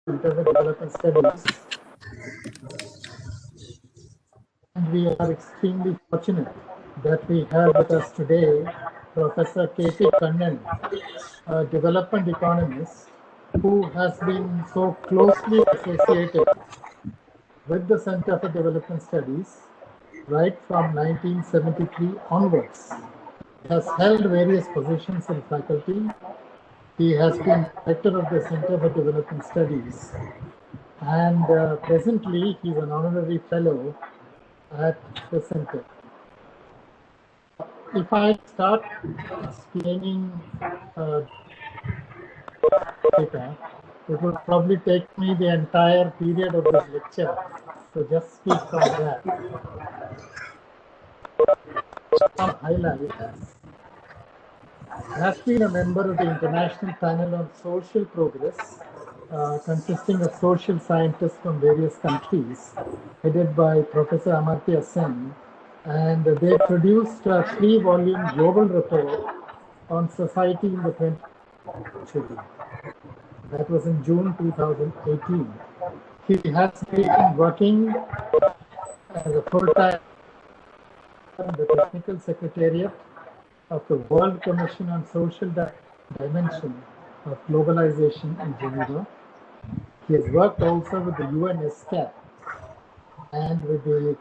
Center for Development Studies. And we are extremely fortunate that we have with us today Professor K.P. Kannan, a development economist who has been so closely associated with the Center for Development Studies right from 1973 onwards. He has held various positions in faculty. He has been director of the Center for Development Studies, and presently he's an honorary fellow at the center. If I start explaining data, it will probably take me the entire period of this lecture. So just speak from that. Some highlights. Has been a member of the International Panel on Social Progress, consisting of social scientists from various countries, headed by Professor Amartya Sen, and they produced a 3-volume global report on society in the 20th century. That was in June 2018. He has been working as a full-time in the Technical Secretariat of the World Commission on Social Dimension of Globalization in Geneva. He has worked also with the UNSCAP and with the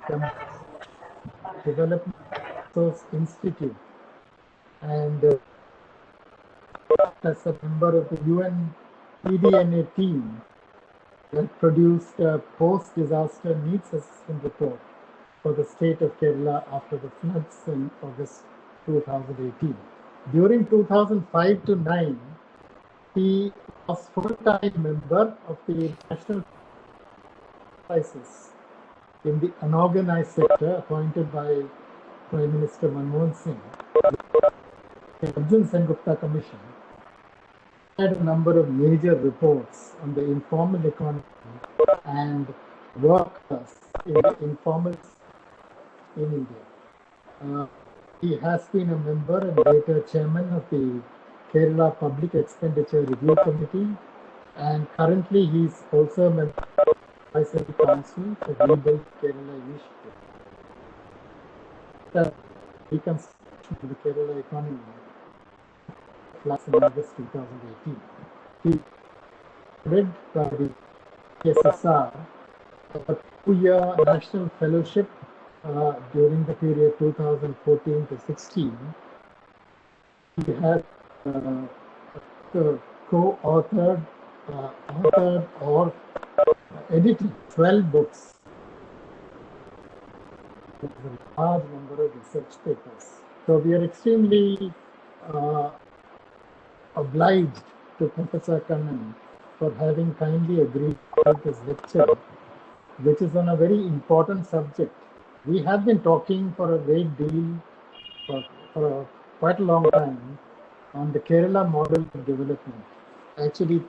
Development Resource Institute, and as a member of the UN PDNA team that produced a post-disaster needs assessment report for the state of Kerala after the floods in August 2018. During 2005 to 9, he was full-time member of the National Crisis in the unorganized sector appointed by Prime Minister Manmohan Singh. The Arjun Sengupta Commission had a number of major reports on the informal economy and workers in the informal in India. He has been a member and later chairman of the Kerala Public Expenditure Review Committee, and currently he is also a member of the Advisory Council for Rebuild Kerala Initiative. The reconstruction of the Kerala economy floods in August 2018. He led by the SSR a 2-year national fellowship during the period 2014 to 16. He had co-authored or edited 12 books with a large number of research papers. So we are extremely obliged to Professor Kannan for having kindly agreed to this lecture, which is on a very important subject. We have been talking for a great deal, for quite a long time, on the Kerala model of development. Actually,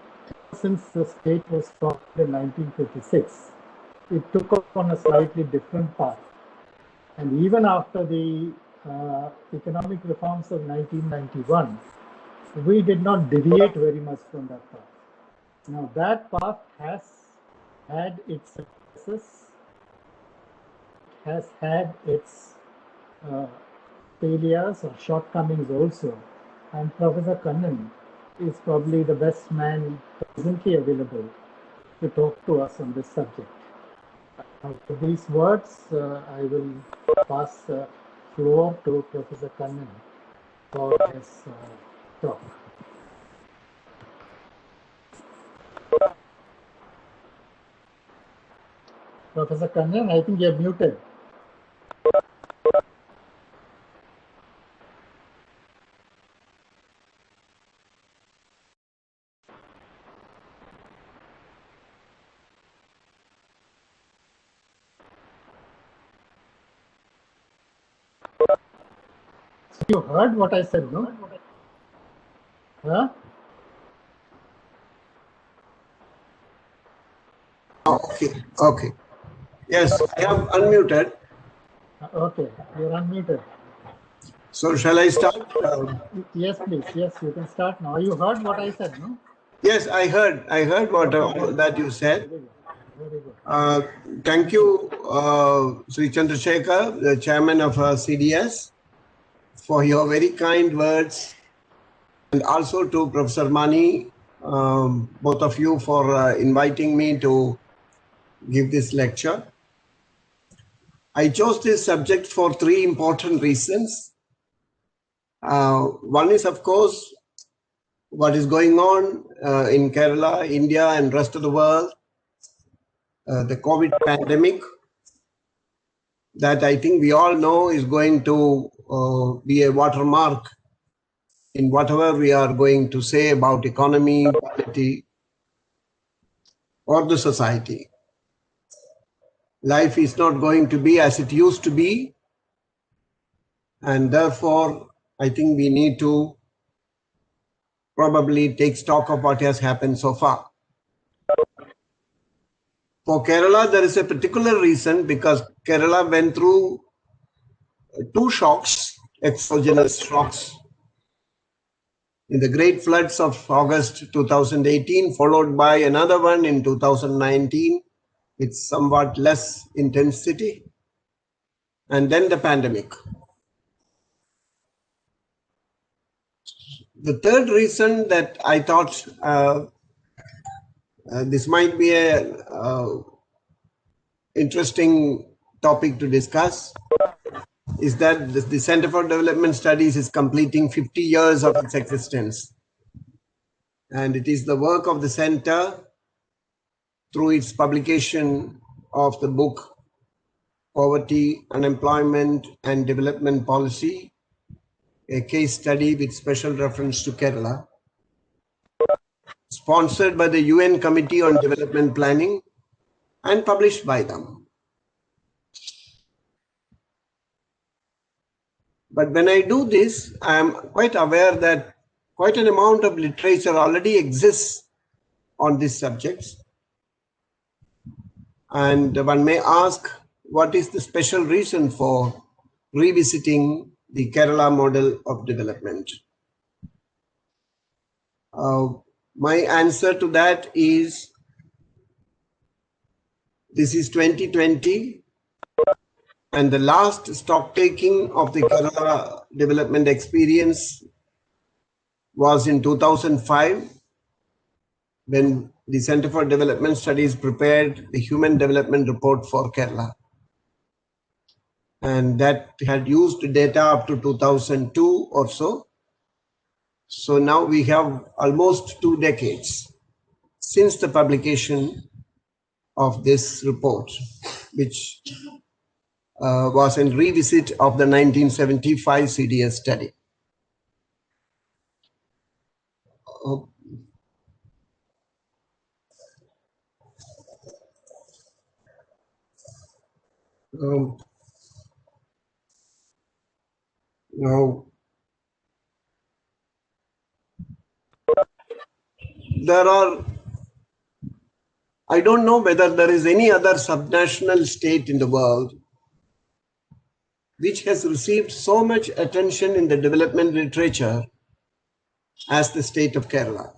since the state was formed in 1956, it took up on a slightly different path. And even after the economic reforms of 1991, we did not deviate very much from that path. Now, that path has had its successes, has had its failures or shortcomings also, and Professor Kannan is probably the best man presently available to talk to us on this subject. With these words, I will pass the floor to Professor Kannan for his talk. Professor Kannan, I think you're muted. You heard what I said, no? Huh? Okay. Okay. Yes, I am unmuted. Okay, you're unmuted. So shall I start? Yes, please. Yes, you can start now. You heard what I said, no? Yes, I heard what that you said. Very good. Thank you, Sri Chandrasekhar, the chairman of CDS, for your very kind words, and also to Professor Mani, both of you for inviting me to give this lecture. I chose this subject for three important reasons. One is, of course, what is going on in Kerala, India, and rest of the world, the COVID pandemic, that I think we all know is going to be a watermark in whatever we are going to say about economy, polity, or the society. Life is not going to be as it used to be, and therefore I think we need to probably take stock of what has happened so far. For Kerala, there is a particular reason, because Kerala went through two shocks, exogenous shocks, in the great floods of August 2018, followed by another one in 2019 with somewhat less intensity, and then the pandemic. The third reason that I thought this might be a interesting topic to discuss is that the Center for Development Studies is completing 50 years of its existence. And it is the work of the center through its publication of the book Poverty, Unemployment and Development Policy, a case study with special reference to Kerala, sponsored by the UN Committee on Development Planning and published by them. But when I do this, I am quite aware that quite an amount of literature already exists on these subjects. And one may ask, what is the special reason for revisiting the Kerala model of development? My answer to that is, this is 2020, and the last stock taking of the Kerala development experience was in 2005, when the Center for Development Studies prepared the Human Development Report for Kerala. And that had used data up to 2002 or so. So now we have almost 2 decades since the publication of this report, which was a revisit of the 1975 CDS study. Now, there are, I don't know whether there is any other subnational state in the world which has received so much attention in the development literature as the state of Kerala.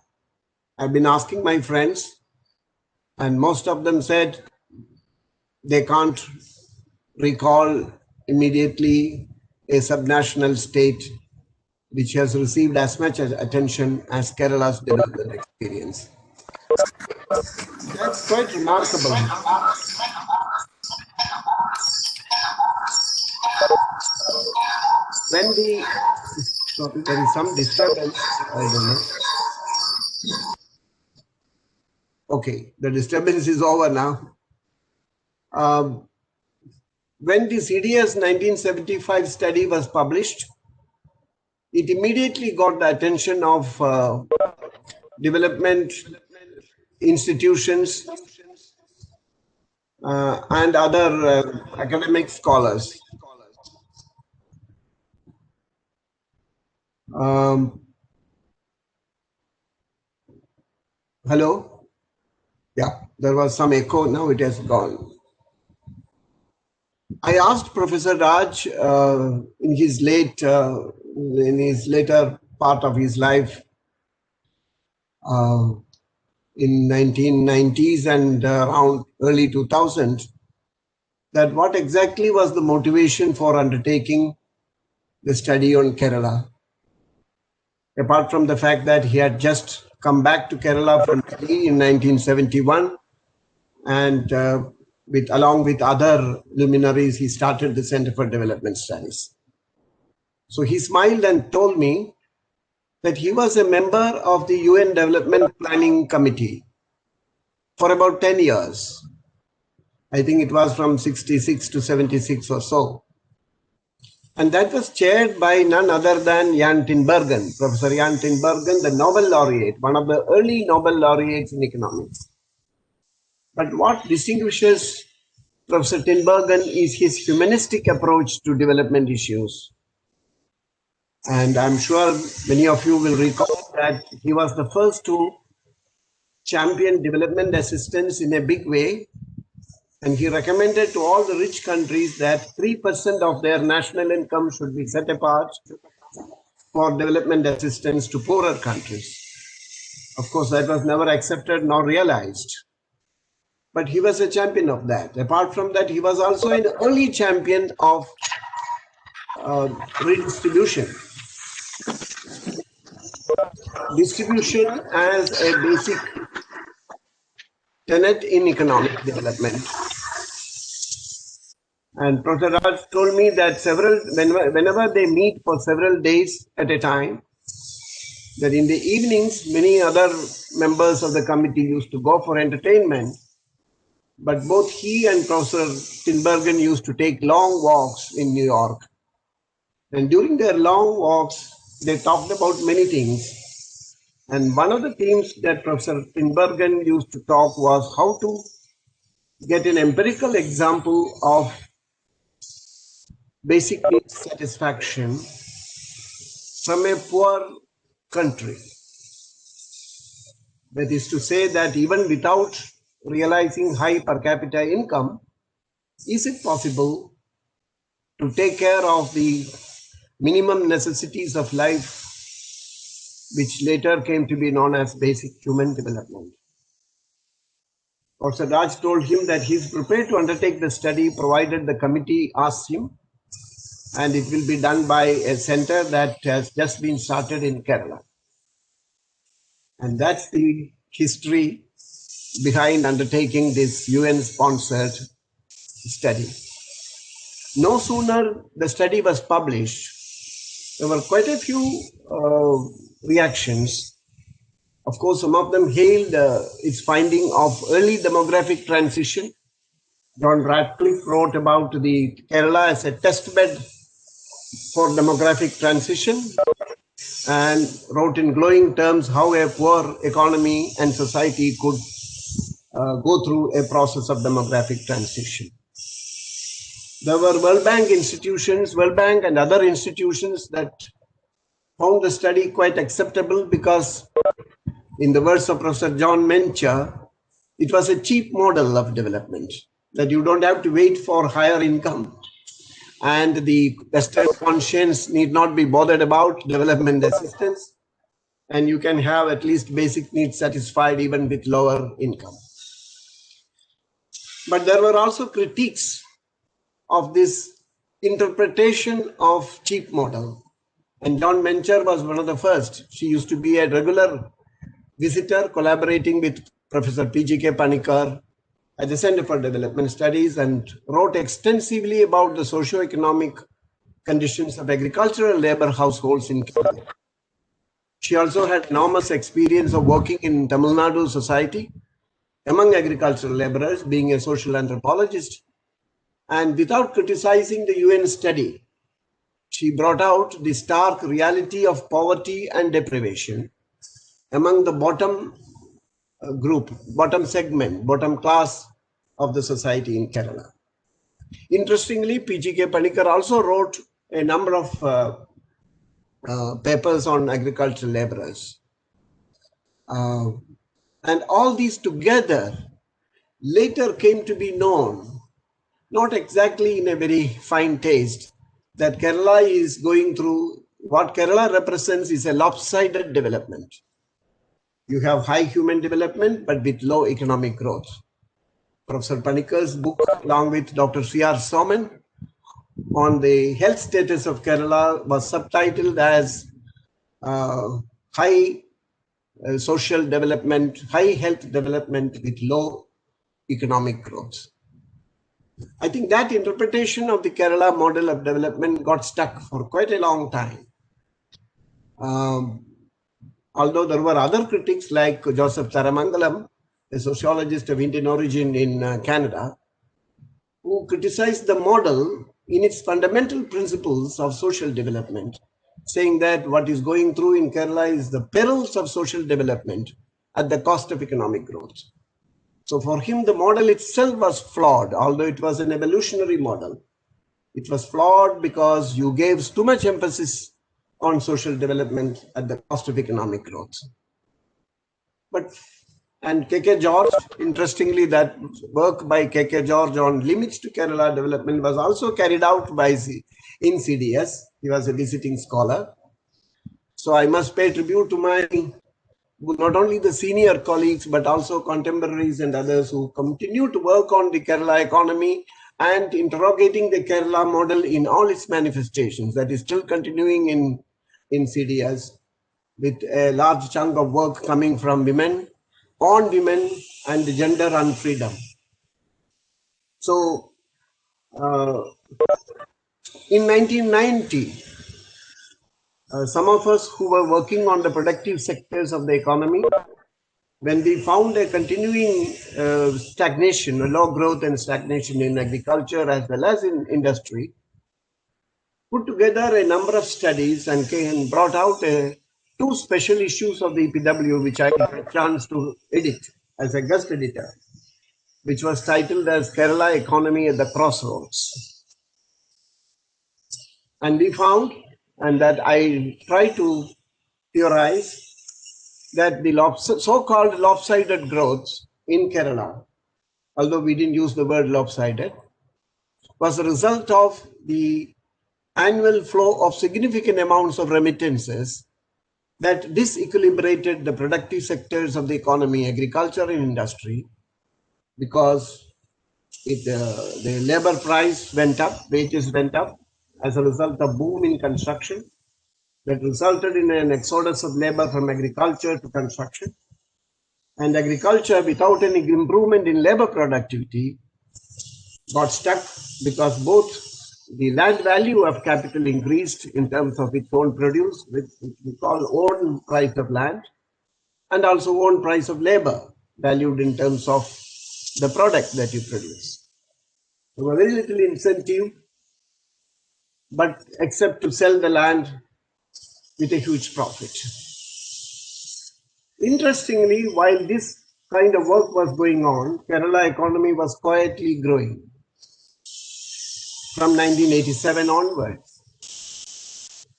I've been asking my friends, and most of them said they can't recall immediately a subnational state which has received as much attention as Kerala's development experience. That's quite remarkable. When there is some disturbance, I don't know. Okay, the disturbance is over now. When the CDS 1975 study was published, it immediately got the attention of development institutions and other academic scholars. Hello? Yeah, there was some echo, now it has gone. I asked Professor Raj in his later part of his life in 1990s and around early 2000s, that what exactly was the motivation for undertaking the study on Kerala. Apart from the fact that he had just come back to Kerala from Delhi in 1971, and along with other luminaries, he started the Center for Development Studies. So he smiled and told me that he was a member of the UN Development Planning Committee for about 10 years. I think it was from 66 to 76 or so. And that was chaired by none other than Jan Tinbergen, Professor Jan Tinbergen, the Nobel laureate, one of the early Nobel laureates in economics. But what distinguishes Professor Tinbergen is his humanistic approach to development issues. And I'm sure many of you will recall that he was the first to champion development assistance in a big way. And he recommended to all the rich countries that 3% of their national income should be set apart for development assistance to poorer countries. Of course, that was never accepted nor realized. But he was a champion of that. Apart from that, he was also an early champion of redistribution. Distribution as a basic tenet in economic development. And Professor Raj told me that whenever they meet for several days at a time, that in the evenings, many other members of the committee used to go for entertainment, but both he and Professor Tinbergen used to take long walks in New York. And during their long walks, they talked about many things. And one of the themes that Professor Tinbergen used to talk was how to get an empirical example of basic needs satisfaction from a poor country. That is to say that even without realizing high per capita income, is it possible to take care of the minimum necessities of life, which later came to be known as basic human development? Professor Raj told him that he is prepared to undertake the study provided the committee asks him, and it will be done by a center that has just been started in Kerala. And that's the history behind undertaking this UN-sponsored study. No sooner the study was published, there were quite a few reactions. Of course, some of them hailed its finding of early demographic transition. John Radcliffe wrote about the Kerala as a testbed for demographic transition and wrote in glowing terms how a poor economy and society could go through a process of demographic transition. There were World Bank and other institutions that found the study quite acceptable because, in the words of Professor John Mencher, it was a cheap model of development, that you don't have to wait for higher income. And the Western conscience need not be bothered about development assistance. And you can have at least basic needs satisfied even with lower income. But there were also critiques of this interpretation of cheap model. And John Mencher was one of the first. She used to be a regular visitor collaborating with Professor P.G.K. Panikkar at the Center for Development Studies and wrote extensively about the socio-economic conditions of agricultural labor households in Kerala. She also had enormous experience of working in Tamil Nadu society among agricultural laborers, being a social anthropologist. And without criticizing the UN study, she brought out the stark reality of poverty and deprivation among the bottom group, bottom segment, bottom class of the society in Kerala. Interestingly, P.G.K. Panikkar also wrote a number of papers on agricultural laborers. And all these together later came to be known, not exactly in a very fine taste, that Kerala is going through, what Kerala represents is a lopsided development. You have high human development, but with low economic growth. Professor Panikar's book, along with Dr. C.R. Soman, on the health status of Kerala was subtitled as high social development, high health development with low economic growth. I think that interpretation of the Kerala model of development got stuck for quite a long time. Although there were other critics like Joseph Taramangalam, a sociologist of Indian origin in Canada, who criticized the model in its fundamental principles of social development, saying that what is going through in Kerala is the perils of social development at the cost of economic growth. So for him, the model itself was flawed, although it was an evolutionary model. It was flawed because you gave too much emphasis on social development at the cost of economic growth. And K.K. George, interestingly, that work by K.K. George on limits to Kerala development was also carried out by in CDS. He was a visiting scholar. So I must pay tribute to my, not only the senior colleagues, but also contemporaries and others who continue to work on the Kerala economy and interrogating the Kerala model in all its manifestations. That is still continuing in CDS, with a large chunk of work coming from women, on women and gender and freedom. So in 1990, some of us who were working on the productive sectors of the economy, when we found a continuing stagnation, a low growth and stagnation in agriculture as well as in industry, put together a number of studies and brought out two special issues of the EPW, which I had a chance to edit as a guest editor, which was titled as Kerala Economy at the Crossroads. And we found, and that I try to theorize, that the so-called lopsided growth in Kerala, although we didn't use the word lopsided, was a result of the annual flow of significant amounts of remittances that disequilibrated the productive sectors of the economy, agriculture and industry, because the labor price went up, wages went up as a result of boom in construction that resulted in an exodus of labor from agriculture to construction. And agriculture, without any improvement in labor productivity, got stuck because both the land value of capital increased in terms of its own produce, which we call own price of land, and also own price of labor, valued in terms of the product that you produce. There was very little incentive, but except to sell the land with a huge profit. Interestingly, while this kind of work was going on, Kerala economy was quietly growing from 1987 onwards,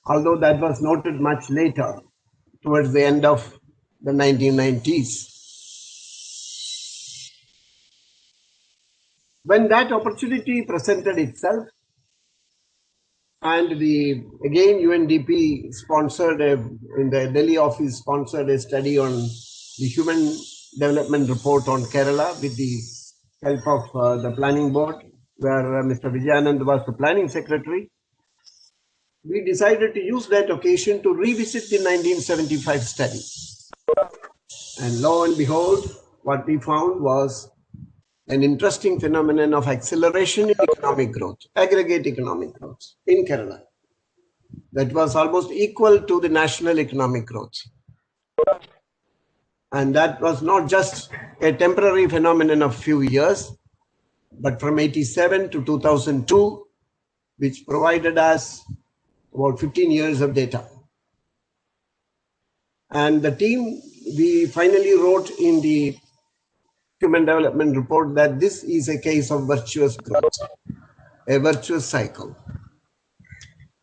although that was noted much later, towards the end of the 1990s. When that opportunity presented itself, and again UNDP sponsored, in the Delhi office sponsored a study on the Human Development Report on Kerala with the help of the planning board, where Mr. Vijayanand was the planning secretary. We decided to use that occasion to revisit the 1975 study. And lo and behold, what we found was an interesting phenomenon of acceleration in economic growth, aggregate economic growth in Kerala, that was almost equal to the national economic growth. And that was not just a temporary phenomenon of few years, but from 87 to 2002, which provided us about 15 years of data. And the team, we finally wrote in the Human Development Report that this is a case of virtuous growth, a virtuous cycle.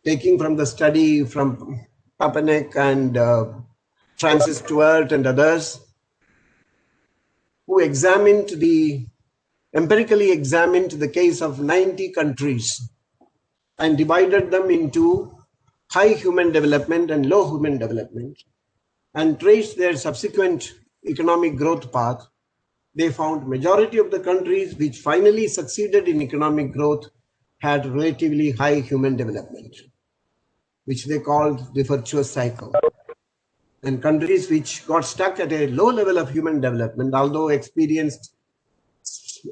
Taking from the study from Papanek and Francis Stewart and others, who empirically examined the case of 90 countries and divided them into high human development and low human development, and traced their subsequent economic growth path, they found majority of the countries which finally succeeded in economic growth had relatively high human development, which they called the virtuous cycle. And countries which got stuck at a low level of human development, although experienced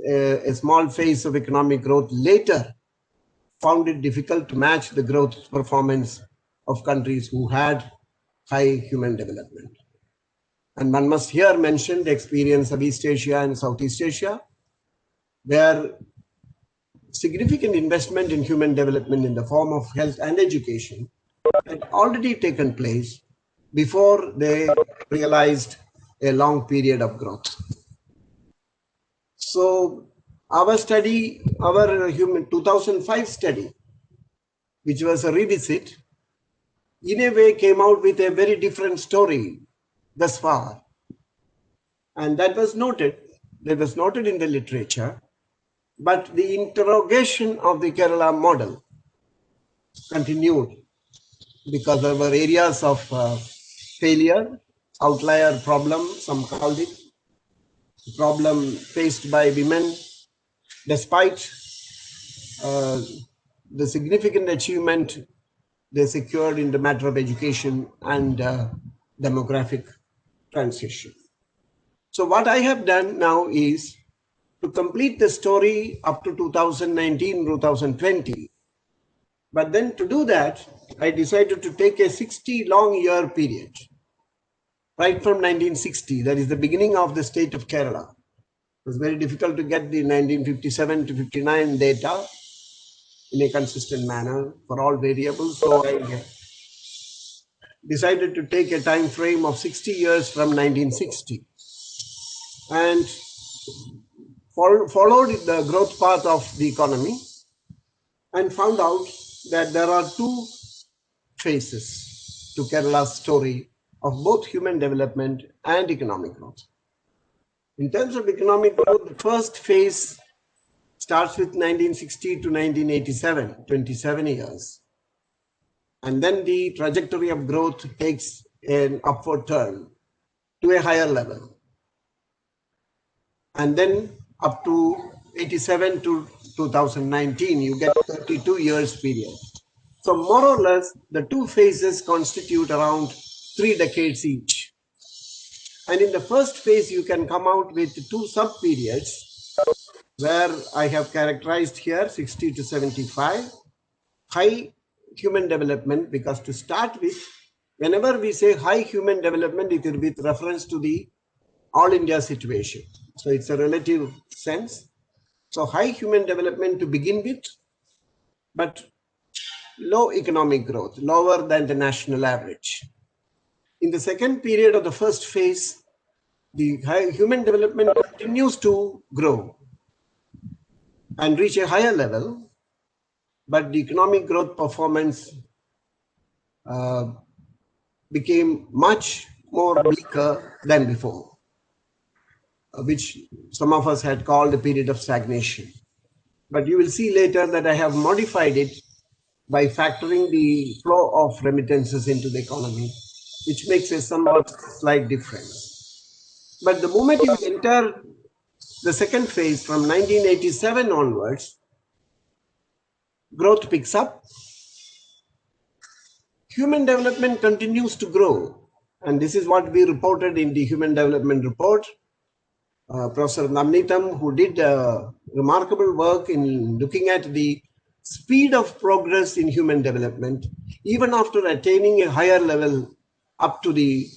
a small phase of economic growth later, found it difficult to match the growth performance of countries who had high human development. And one must here mention the experience of East Asia and Southeast Asia, where significant investment in human development in the form of health and education had already taken place before they realized a long period of growth. So our study, our human 2005 study, which was a revisit, in a way came out with a very different story thus far. And that was noted in the literature, but the interrogation of the Kerala model continued because there were areas of failure, outlier problem, some called it, problem faced by women, despite the significant achievement they secured in the matter of education and demographic transition. So what I have done now is to complete the story up to 2019, 2020. But then to do that, I decided to take a 60 long year period, right from 1960, that is the beginning of the state of Kerala. It was very difficult to get the 1957 to 59 data in a consistent manner for all variables. So I decided to take a time frame of 60 years from 1960 and followed the growth path of the economy and found out that there are two phases to Kerala's story of both human development and economic growth. In terms of economic growth, the first phase starts with 1960 to 1987, 27 years. And then the trajectory of growth takes an upward turn to a higher level. And then up to 87 to 2019, you get 32 years period. So more or less, the two phases constitute around 3 decades each. And in the first phase, you can come out with two sub-periods where I have characterized here 60 to 75, high human development, because to start with, whenever we say high human development, it is with reference to the all India situation. So it's a relative sense. So high human development to begin with, but low economic growth, lower than the national average. In the second period of the first phase, the high human development continues to grow and reach a higher level, but the economic growth performance became much more bleaker than before, which some of us had called a period of stagnation. But you will see later that I have modified it by factoring the flow of remittances into the economy, which makes a somewhat slight difference. But the moment you enter the second phase from 1987 onwards, growth picks up. Human development continues to grow. And this is what we reported in the Human Development Report. Professor Navneetam, who did remarkable work in looking at the speed of progress in human development, even after attaining a higher level up to the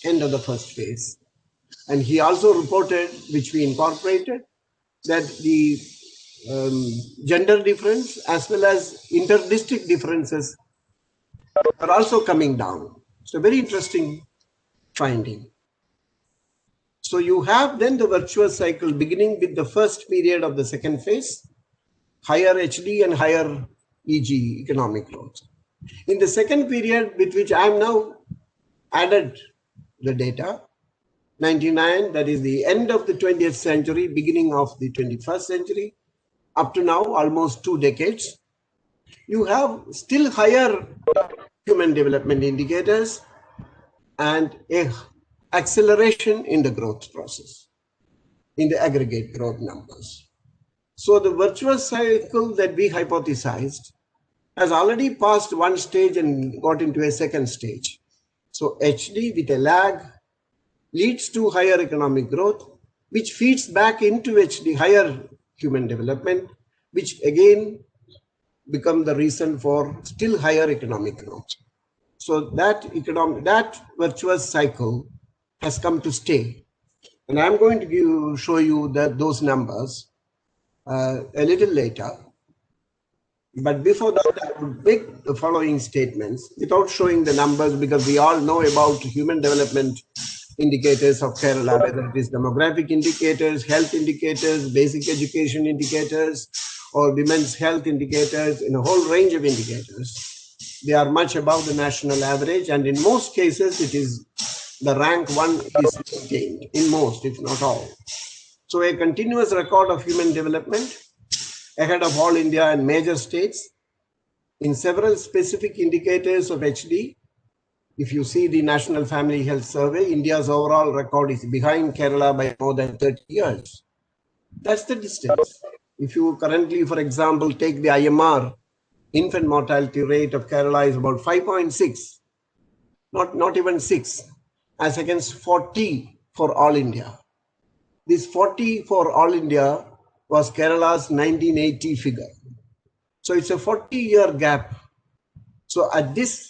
end of the first phase. And he also reported, which we incorporated, that the gender difference as well as inter-district differences are also coming down. It's a very interesting finding. So you have then the virtuous cycle beginning with the first period of the second phase, higher HD and higher EG, economic growth. In the second period, with which I am now added the data, 99, that is the end of the 20th century, beginning of the 21st century, up to now, almost 2 decades, you have still higher human development indicators, and a acceleration in the growth process, in the aggregate growth numbers. So the virtuous cycle that we hypothesized has already passed one stage and got into a second stage. So HD with a lag leads to higher economic growth, which feeds back into HD, higher human development, which again become the reason for still higher economic growth. So that virtuous cycle has come to stay. And I'm going to show you those numbers a little later. But before that, I would make the following statements without showing the numbers, because we all know about human development indicators of Kerala, whether it is demographic indicators, health indicators, basic education indicators, or women's health indicators, in a whole range of indicators. They are much above the national average, and in most cases, it is the rank one is maintained, in most, if not all. So a continuous record of human development ahead of all India and major states. In several specific indicators of HD, if you see the National Family Health Survey, India's overall record is behind Kerala by more than 30 years. That's the distance. If you currently, for example, take the IMR, infant mortality rate of Kerala is about 5.6, not even 6, as against 40 for all India. This 40 for all India was Kerala's 1980 figure. So it's a 40-year gap. So at this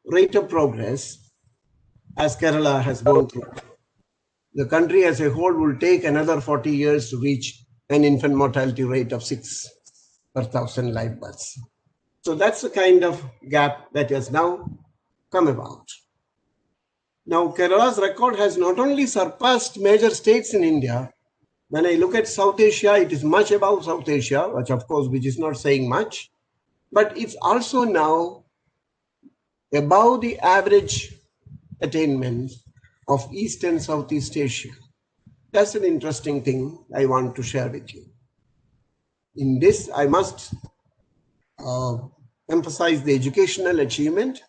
rate of progress, as Kerala has gone through, the country as a whole will take another 40 years to reach an infant mortality rate of 6 per 1,000 live births. So that's the kind of gap that has now come about. Now, Kerala's record has not only surpassed major states in India. When I look at South Asia, it is much above South Asia, which is not saying much, but it's also now above the average attainment of East and Southeast Asia. That's an interesting thing I want to share with you. In this, I must emphasize the educational achievement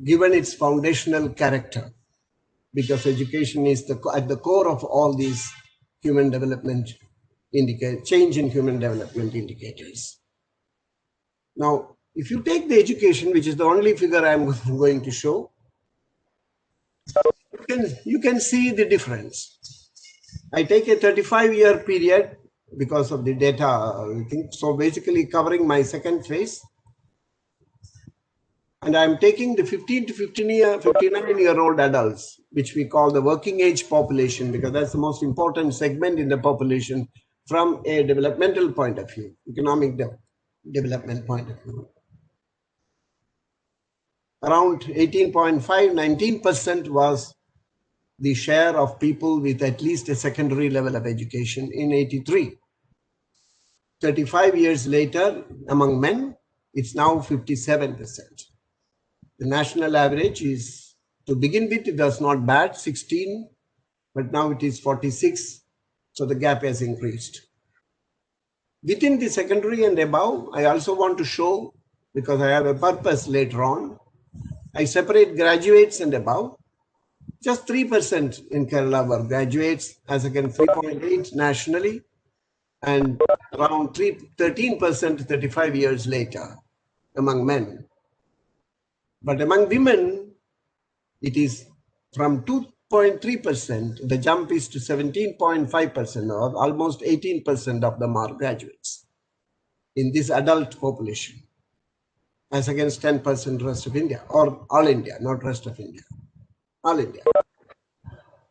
given its foundational character, because education is at the core of all these human development change in human development indicators. Now, if you take the education, which is the only figure I'm going to show, you can see the difference. I take a 35-year period because of the data, I think. So basically covering my second phase. And I'm taking the 15 to 59-year-old adults, which we call the working age population, because that's the most important segment in the population from a developmental point of view, economic development point of view. Around 18.5, 19% was the share of people with at least a secondary level of education in 83. 35 years later, among men, it's now 57%. The national average is, to begin with, it was not bad, 16, but now it is 46. So the gap has increased. Within the secondary and above, I also want to show, because I have a purpose later on, I separate graduates and above. Just 3% in Kerala were graduates, as against 3.8 nationally, and around 13% 35 years later among men. But among women, it is from 2.3%, the jump is to 17.5%, or almost 18% of them are graduates in this adult population, as against 10% rest of India, or all India, not rest of India, all India.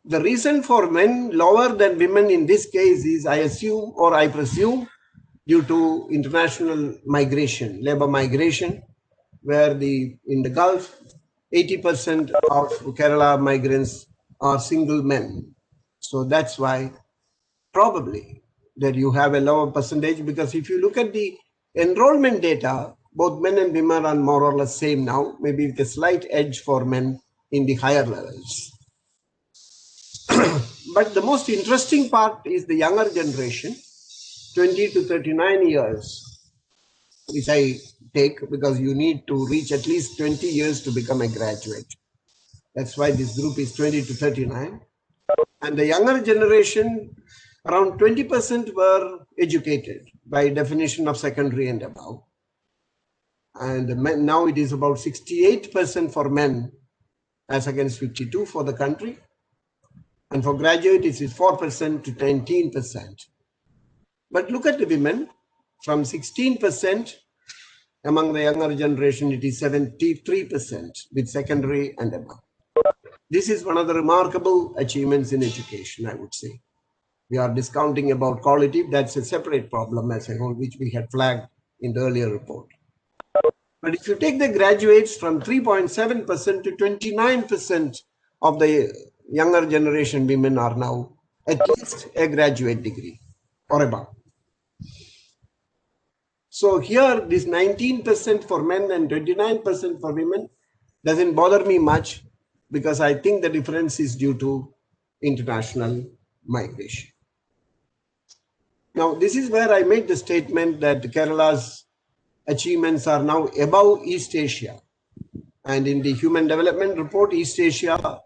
The reason for men lower than women in this case is, I assume, or I presume, due to international migration, labor migration, where in the Gulf, 80% of Kerala migrants are single men. So that's why probably that you have a lower percentage, because if you look at the enrollment data, both men and women are more or less same now, maybe with a slight edge for men in the higher levels. But the most interesting part is the younger generation, 20 to 39 years, which I take because you need to reach at least 20 years to become a graduate. That's why this group is 20 to 39. And the younger generation, around 20% were educated by definition of secondary and above. And now it is about 68% for men as against 52 for the country. And for graduates, it is 4% to 19%. But look at the women, from 16% among the younger generation, it is 73% with secondary and above. This is one of the remarkable achievements in education, I would say. We are discounting about quality. That's a separate problem as a whole, which we had flagged in the earlier report. But if you take the graduates from 3.7% to 29% of the younger generation women are now at least a graduate degree or above. So here this 19% for men and 29% for women doesn't bother me much, because I think the difference is due to international migration. Now, this is where I made the statement that Kerala's achievements are now above East Asia. And in the Human Development Report, East Asia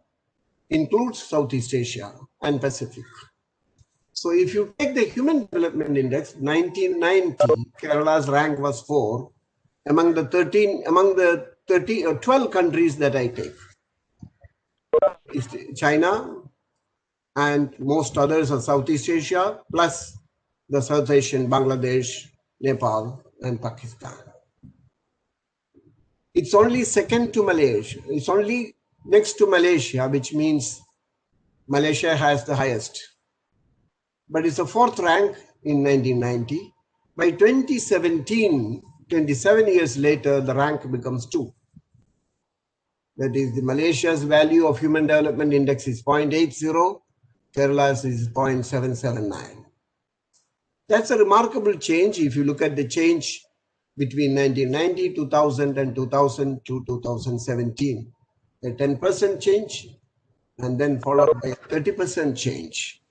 includes Southeast Asia and Pacific. So if you take the Human Development Index, 1990, Kerala's rank was 4 among the 12 countries that I take. China and most others are Southeast Asia, plus the South Asian, Bangladesh, Nepal, and Pakistan. It's only second to Malaysia. It's only next to Malaysia, which means Malaysia has the highest. But it's a 4th rank in 1990. By 2017, 27 years later, the rank becomes 2. That is, the Malaysia's value of Human Development Index is 0.80, Kerala's is 0.779. That's a remarkable change if you look at the change between 1990, 2000, and 2000 to 2017. A 10% change, and then followed by a 30% change.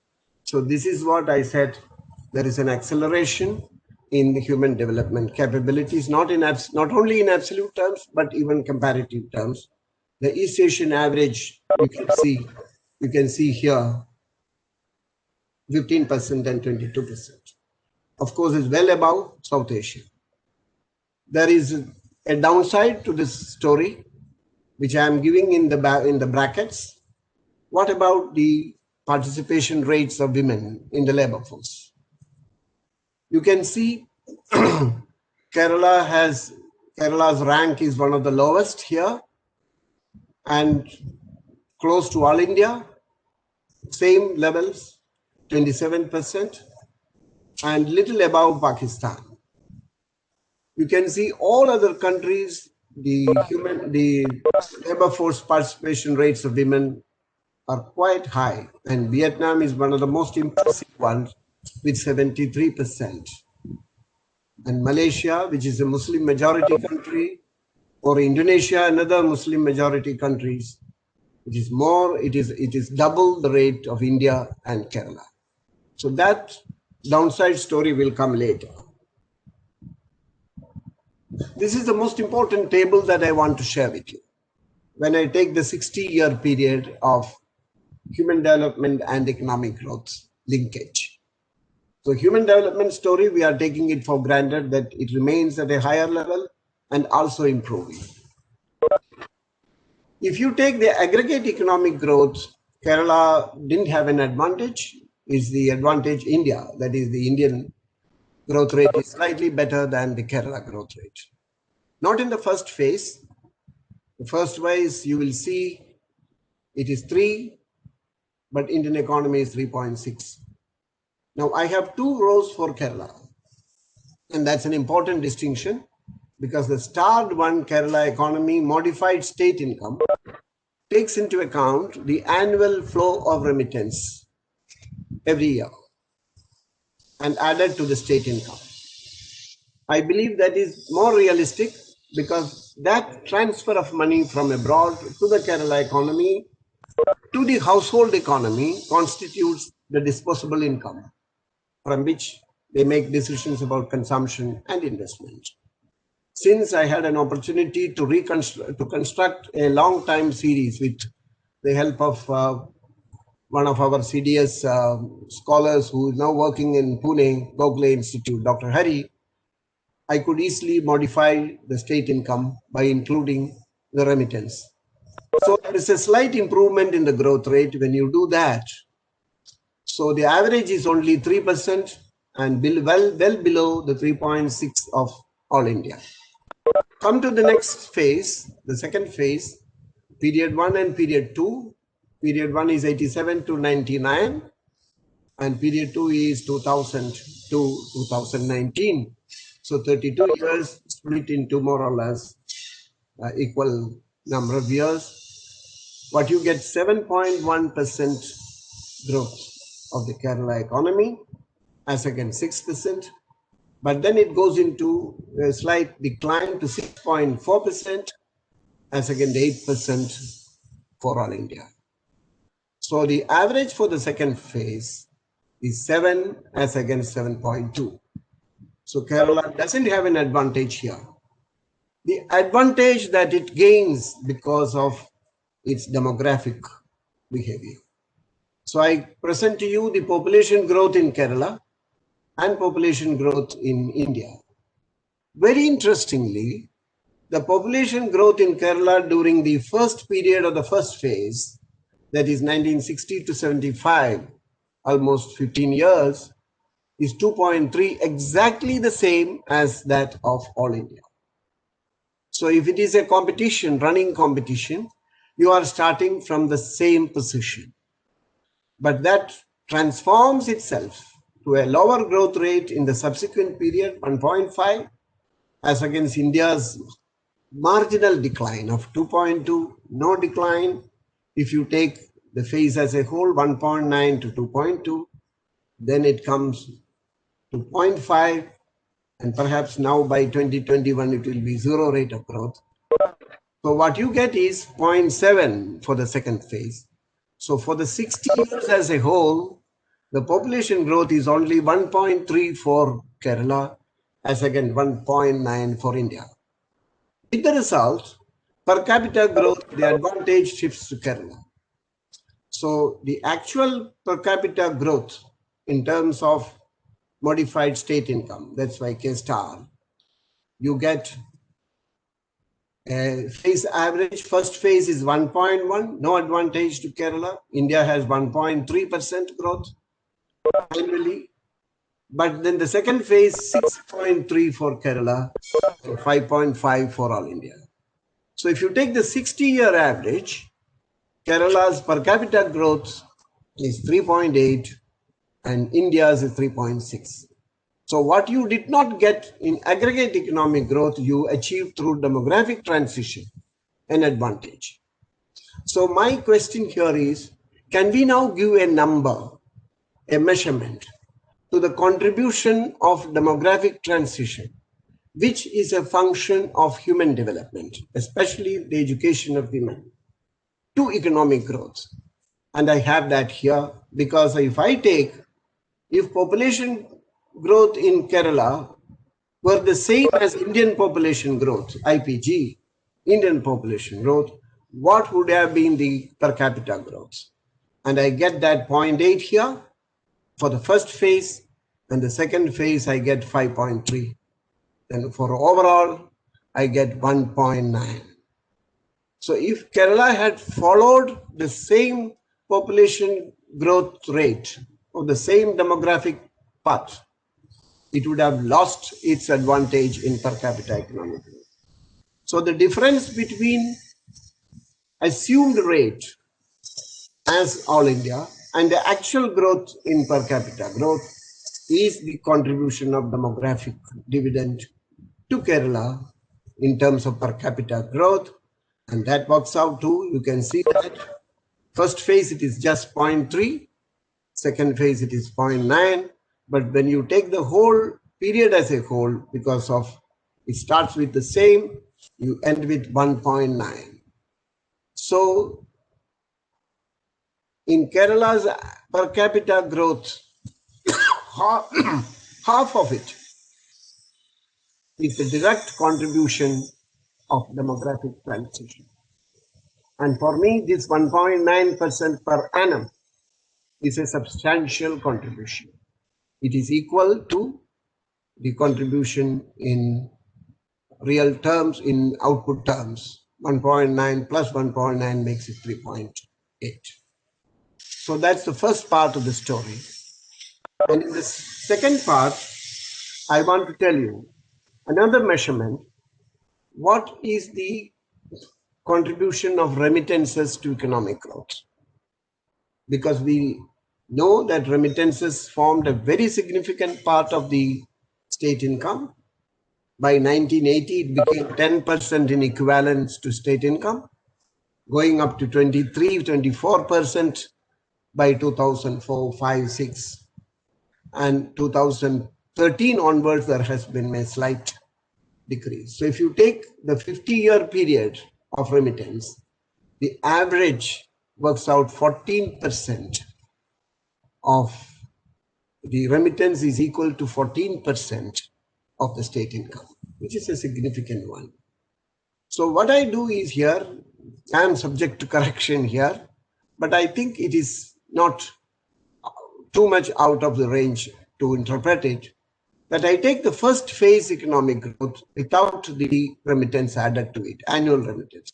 So this is what I said, there is an acceleration in the human development capabilities, not only in absolute terms, but even comparative terms. The East Asian average, you can see here, 15% and 22%. Of course, it's well above South Asia. There is a downside to this story, which I am giving in the brackets. What about the participation rates of women in the labor force? You can see Kerala's rank is one of the lowest here, and close to all India, same levels, 27%, and little above Pakistan. You can see all other countries, the labor force participation rates of women are quite high, and Vietnam is one of the most impressive ones with 73%. And Malaysia, which is a Muslim majority country, or Indonesia, another Muslim majority countries, it is double the rate of India and Kerala. So that downside story will come later. This is the most important table that I want to share with you. When I take the 60-year period of human development and economic growth linkage. So human development story, we are taking it for granted that it remains at a higher level and also improving. If you take the aggregate economic growth, Kerala didn't have an advantage. Is the advantage India, that is the Indian growth rate is slightly better than the Kerala growth rate. Not in the first phase. The first phase you will see it is 3, but Indian economy is 3.6. Now I have 2 rows for Kerala, and that's an important distinction because the starred one Kerala economy modified state income takes into account the annual flow of remittance every year and added to the state income. I believe that is more realistic because that transfer of money from abroad to the Kerala economy to the household economy constitutes the disposable income from which they make decisions about consumption and investment. Since I had an opportunity to construct a long time series with the help of one of our CDS scholars who is now working in Pune, Gokhale Institute, Dr. Hari, I could easily modify the state income by including the remittance. So there is a slight improvement in the growth rate when you do that. So the average is only 3% and well below the 3.6 of all India. Come to the next phase, the second phase, period 1 and period 2. Period 1 is 87 to 99 and period 2 is 2000 to 2019. So 32 years split into more or less equal number of years. What you get 7.1% growth of the Kerala economy as against 6%. But then it goes into a slight decline to 6.4% as against 8% for all India. So the average for the second phase is 7 as against 7.2. So Kerala doesn't have an advantage here. The advantage that it gains because of its demographic behavior. So I present to you the population growth in Kerala and population growth in India. Very interestingly, the population growth in Kerala during the first period of the first phase, that is 1960 to 75, almost 15 years, is 2.3, exactly the same as that of all India. So if it is a competition, running competition, you are starting from the same position. But that transforms itself to a lower growth rate in the subsequent period, 1.5, as against India's marginal decline of 2.2, no decline. If you take the phase as a whole, 1.9 to 2.2, then it comes to 0.5, and perhaps now by 2021 it will be zero rate of growth. So what you get is 0.7 for the second phase. So for the 60 years as a whole, the population growth is only 1.3 for Kerala as against 1.9 for India. With the result, per capita growth, the advantage shifts to Kerala. So the actual per capita growth in terms of modified state income, that's why K star, you get a phase average. First phase is 1.1, no advantage to Kerala. India has 1.3% growth annually. But then the second phase, 6.3 for Kerala, 5.5 for all India. So if you take the 60-year average, Kerala's per capita growth is 3.8 and India's is 3.6. So what you did not get in aggregate economic growth, you achieved through demographic transition, an advantage. So my question here is, can we now give a number, a measurement to the contribution of demographic transition, which is a function of human development, especially the education of women, to economic growth? And I have that here because if population growth in Kerala were the same as Indian population growth, IPG, Indian population growth, what would have been the per capita growth? And I get that 0.8 here for the first phase, and the second phase I get 5.3. Then for overall, I get 1.9. So if Kerala had followed the same population growth rate or the same demographic path, it would have lost its advantage in per capita economic growth. So the difference between assumed rate as all India and the actual growth in per capita growth is the contribution of demographic dividend to Kerala in terms of per capita growth. And that works out to, you can see that first phase it is just 0.3, second phase it is 0.9. But when you take the whole period as a whole, because of it starts with the same, you end with 1.9. So in Kerala's per capita growth, half of it is the direct contribution of demographic transition. And for me, this 1.9% per annum is a substantial contribution. It is equal to the contribution in real terms, in output terms. 1.9 plus 1.9 makes it 3.8. So that's the first part of the story. And in the second part, I want to tell you another measurement. What is the contribution of remittances to economic growth? Because we know that remittances formed a very significant part of the state income. By 1980, it became 10% in equivalence to state income, going up to 23, 24% by 2004, 5, 6. And 2013 onwards, there has been a slight decrease. So if you take the 50-year period of remittance, the average works out 14% of the remittance is equal to 14% of the state income, which is a significant one. So what I do is here, I am subject to correction here, but I think it is not too much out of the range to interpret it, that I take the first phase economic growth without the remittance added to it, annual remittance.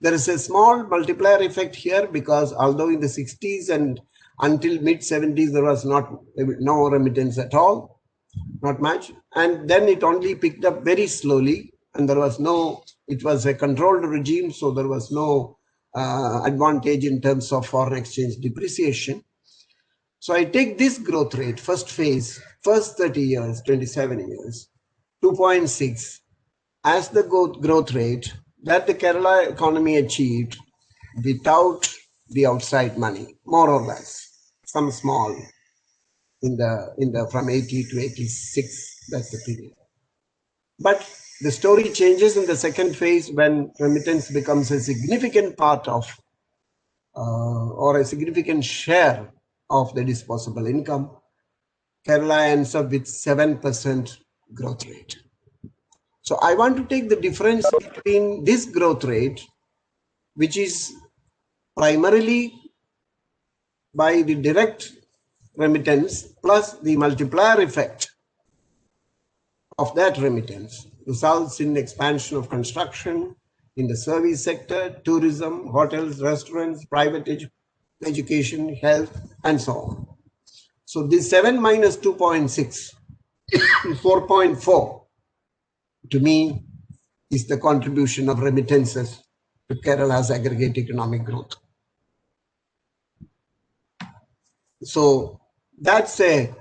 There is a small multiplier effect here because although in the 60s and until mid 70s there was no remittance at all, not much, and then it only picked up very slowly, and there was no, it was a controlled regime, so there was no advantage in terms of foreign exchange depreciation. So I take this growth rate, first phase, first 30 years, 27 years, 2.6 as the growth rate that the Kerala economy achieved without the outside money, more or less, some small in the from 80 to 86, that's the period. But the story changes in the second phase when remittance becomes a significant part of or a significant share of the disposable income. Kerala ends up with 7% growth rate. So I want to take the difference between this growth rate, which is primarily by the direct remittance plus the multiplier effect of that remittance results in expansion of construction in the service sector, tourism, hotels, restaurants, private education, health, and so on. So this 7 minus 2.6, 4.4 to me is the contribution of remittances to Kerala's aggregate economic growth. So that's a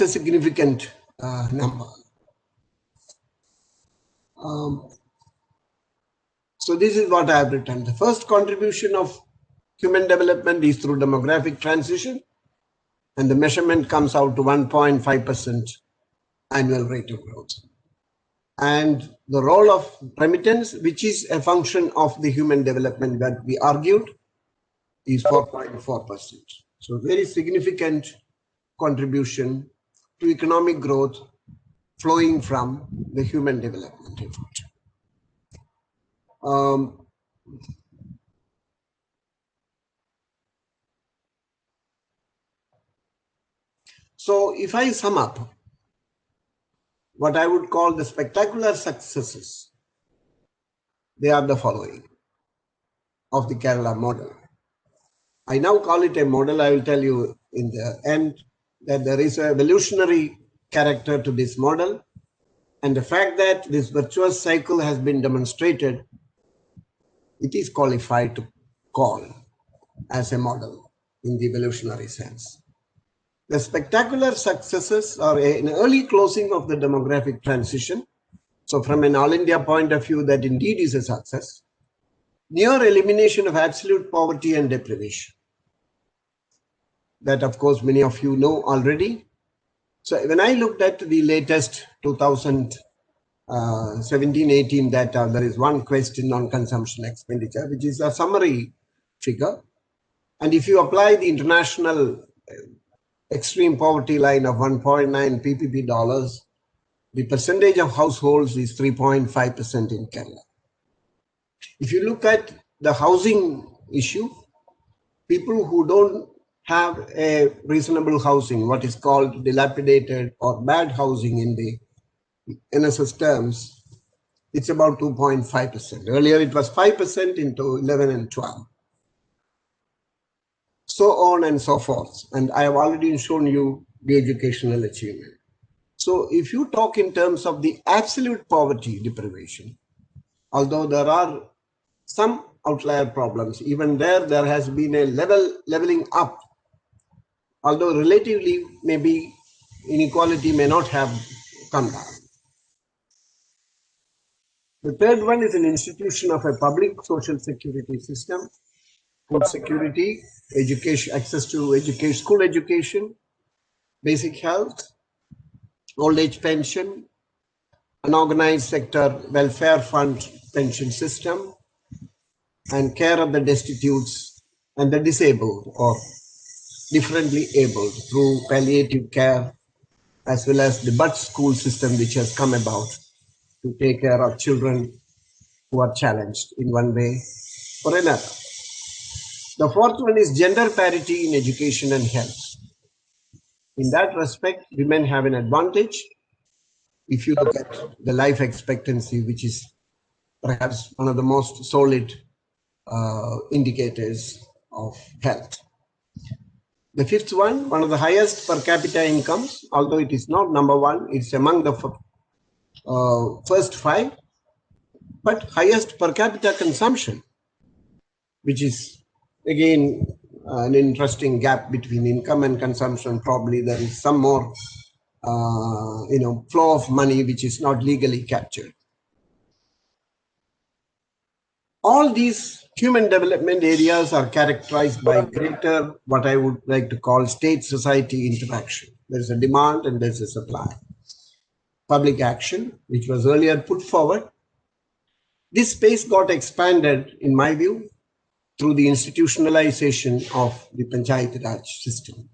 significant number. So this is what I have written. The first contribution of human development is through demographic transition, and the measurement comes out to 1.5% annual rate of growth. And the role of remittance, which is a function of the human development that we argued, is 4.4%. So very significant contribution to economic growth flowing from the human development effort. So if I sum up what I would call the spectacular successes, they are the following of the Kerala model. I now call it a model. I will tell you in the end that there is an evolutionary character to this model, and the fact that this virtuous cycle has been demonstrated, it is qualified to call as a model in the evolutionary sense. The spectacular successes are an early closing of the demographic transition. So from an all India point of view, that indeed is a success. Near elimination of absolute poverty and deprivation. That, of course, many of you know already. So when I looked at the latest 2017-18 data, there is one question on consumption expenditure, which is a summary figure. And if you apply the international extreme poverty line of 1.9 PPP dollars, the percentage of households is 3.5% in Kerala. If you look at the housing issue. People who don't have a reasonable housing, what is called dilapidated or bad housing in the NSS terms, it's about 2.5%. Earlier it was 5% into 11 and 12. So on and so forth. And I have already shown you the educational achievement. So if you talk in terms of the absolute poverty deprivation, although there are some outlier problems, even there has been a leveling up, although relatively maybe inequality may not have come down. The third one is an institution of a public social security system, food security, education, access to education, school education, basic health, old age pension, unorganized sector welfare fund pension system, and care of the destitutes and the disabled or differently abled through palliative care, as well as the BUT school system which has come about to take care of children who are challenged in one way or another. The fourth one is gender parity in education and health. In that respect, women have an advantage if you look at the life expectancy, which is perhaps one of the most solid indicators of health. The fifth one of the highest per capita incomes, although it is not number one, it's among the first five, but highest per capita consumption, which is again an interesting gap between income and consumption. Probably there is some more flow of money which is not legally captured. All these human development areas are characterized by greater, what I would like to call, state-society interaction. There's a demand and there's a supply. Public action, which was earlier put forward. This space got expanded, in my view, through the institutionalization of the Panchayat Raj system.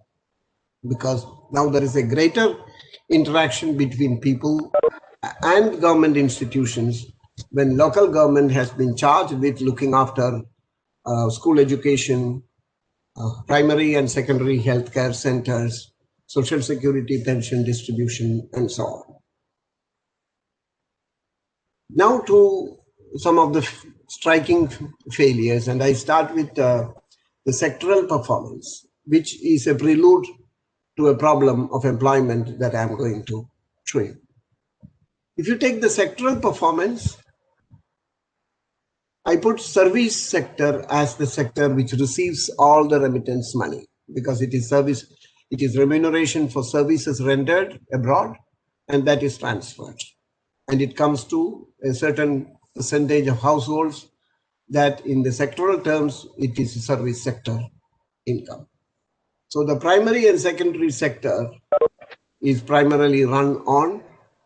Because now there is a greater interaction between people and government institutions when local government has been charged with looking after school education, primary and secondary healthcare centers, social security pension distribution, and so on. Now to some of the striking failures, and I start with the sectoral performance, which is a prelude to a problem of employment that I'm going to show you. If you take the sectoral performance, I put service sector as the sector which receives all the remittance money, because it is service, it is remuneration for services rendered abroad, and that is transferred. And it comes to a certain percentage of households that in the sectoral terms, it is a service sector income. So the primary and secondary sector is primarily run on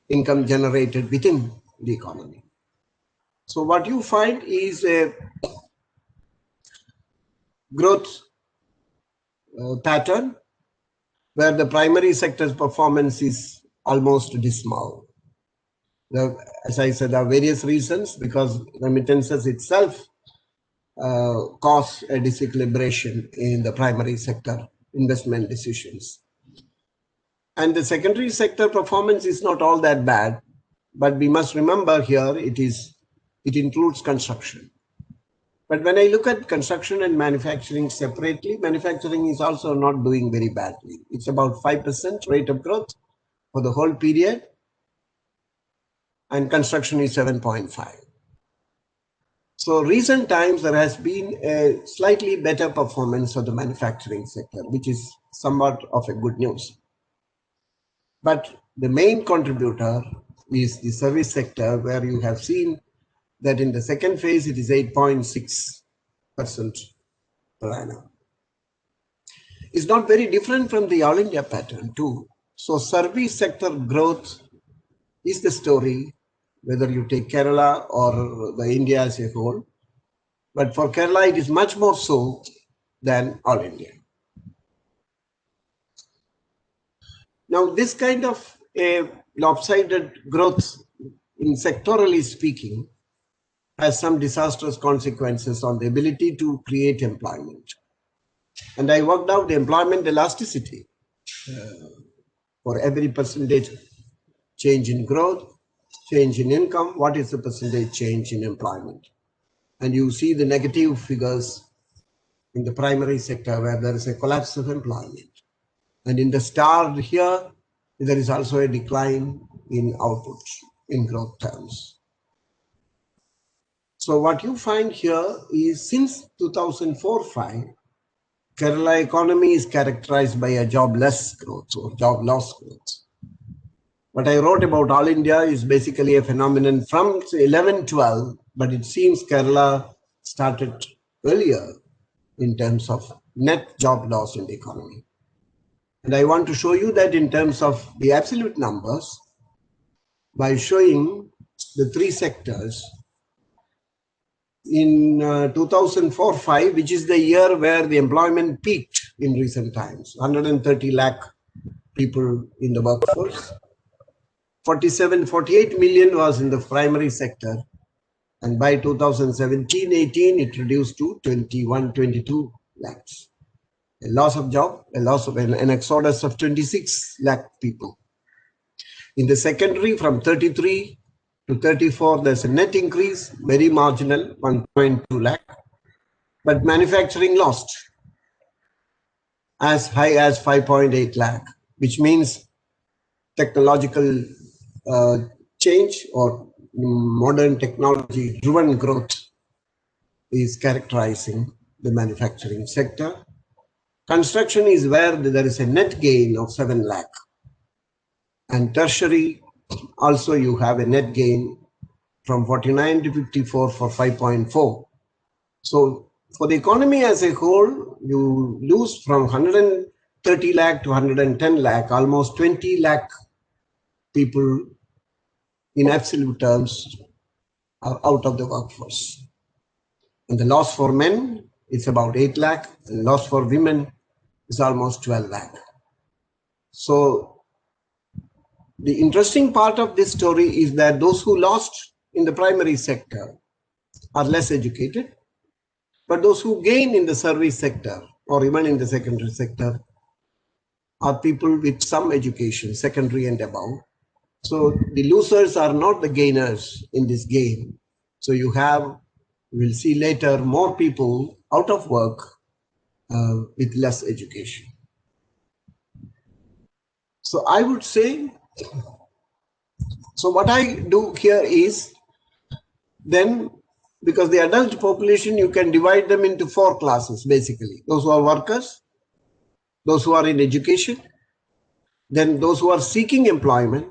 income generated within the economy. So what you find is a growth pattern where the primary sector's performance is almost dismal. As I said, there are various reasons, because remittances itself cause a disequilibration in the primary sector investment decisions. And the secondary sector performance is not all that bad, but we must remember here it includes construction. But when I look at construction and manufacturing separately, manufacturing is also not doing very badly. It's about 5% rate of growth for the whole period, and construction is 7.5. So recent times there has been a slightly better performance of the manufacturing sector, which is somewhat of a good news. But the main contributor is the service sector, where you have seen that in the second phase it is 8.6% per annum. It's not very different from the All India pattern too. So service sector growth is the story, whether you take Kerala or the India as a whole. But for Kerala, it is much more so than All India. Now, this kind of a lopsided growth, in sectorally speaking, has some disastrous consequences on the ability to create employment. And I worked out the employment elasticity for every percentage change in growth, change in income, what is the percentage change in employment? And you see the negative figures in the primary sector where there is a collapse of employment. And in the star here, there is also a decline in output in growth terms. So what you find here is since 2004-5, Kerala economy is characterized by a jobless growth or job loss growth. What I wrote about all India is basically a phenomenon from 11-12, but it seems Kerala started earlier in terms of net job loss in the economy. And I want to show you that in terms of the absolute numbers by showing the three sectors. In 2004-5, which is the year where the employment peaked in recent times, 130 lakh people in the workforce. 48 million was in the primary sector. And by 2017-18, it reduced to 22 lakhs. A loss of job, a loss of an exodus of 26 lakh people. In the secondary, from 33 to 34, there's a net increase, very marginal, 1.2 lakh. But manufacturing lost as high as 5.8 lakh, which means technological change or modern technology driven growth is characterizing the manufacturing sector. Construction is where there is a net gain of 7 lakh. And tertiary, also you have a net gain from 49 to 54 for 5.4. So for the economy as a whole, you lose from 130 lakh to 110 lakh, almost 20 lakh people in absolute terms are out of the workforce. And the loss for men is about 8 lakh, and loss for women is almost 12 lakh. So the interesting part of this story is that those who lost in the primary sector are less educated, but those who gain in the service sector or even in the secondary sector are people with some education, secondary and above. So the losers are not the gainers in this game. So you have, we'll see later, more people out of work with less education. So I would say, so what I do here is then, because the adult population, you can divide them into 4 classes basically. Those who are workers, those who are in education, then those who are seeking employment,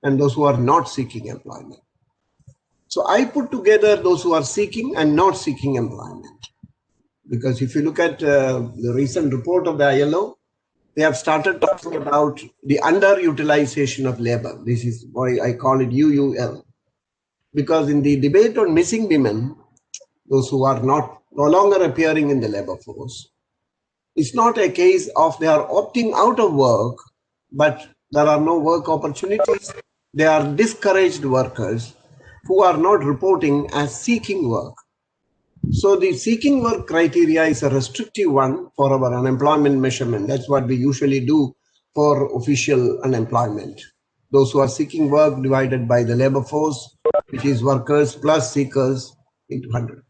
and those who are not seeking employment. So I put together those who are seeking and not seeking employment. Because if you look at the recent report of the ILO, they have started talking about the underutilization of labor. This is why I call it UUL. Because in the debate on missing women, those who are no longer appearing in the labor force, it's not a case of they are opting out of work, but there are no work opportunities. They are discouraged workers who are not reporting as seeking work. So the seeking work criteria is a restrictive one for our unemployment measurement. That's what we usually do for official unemployment. Those who are seeking work divided by the labor force, which is workers plus seekers into 100.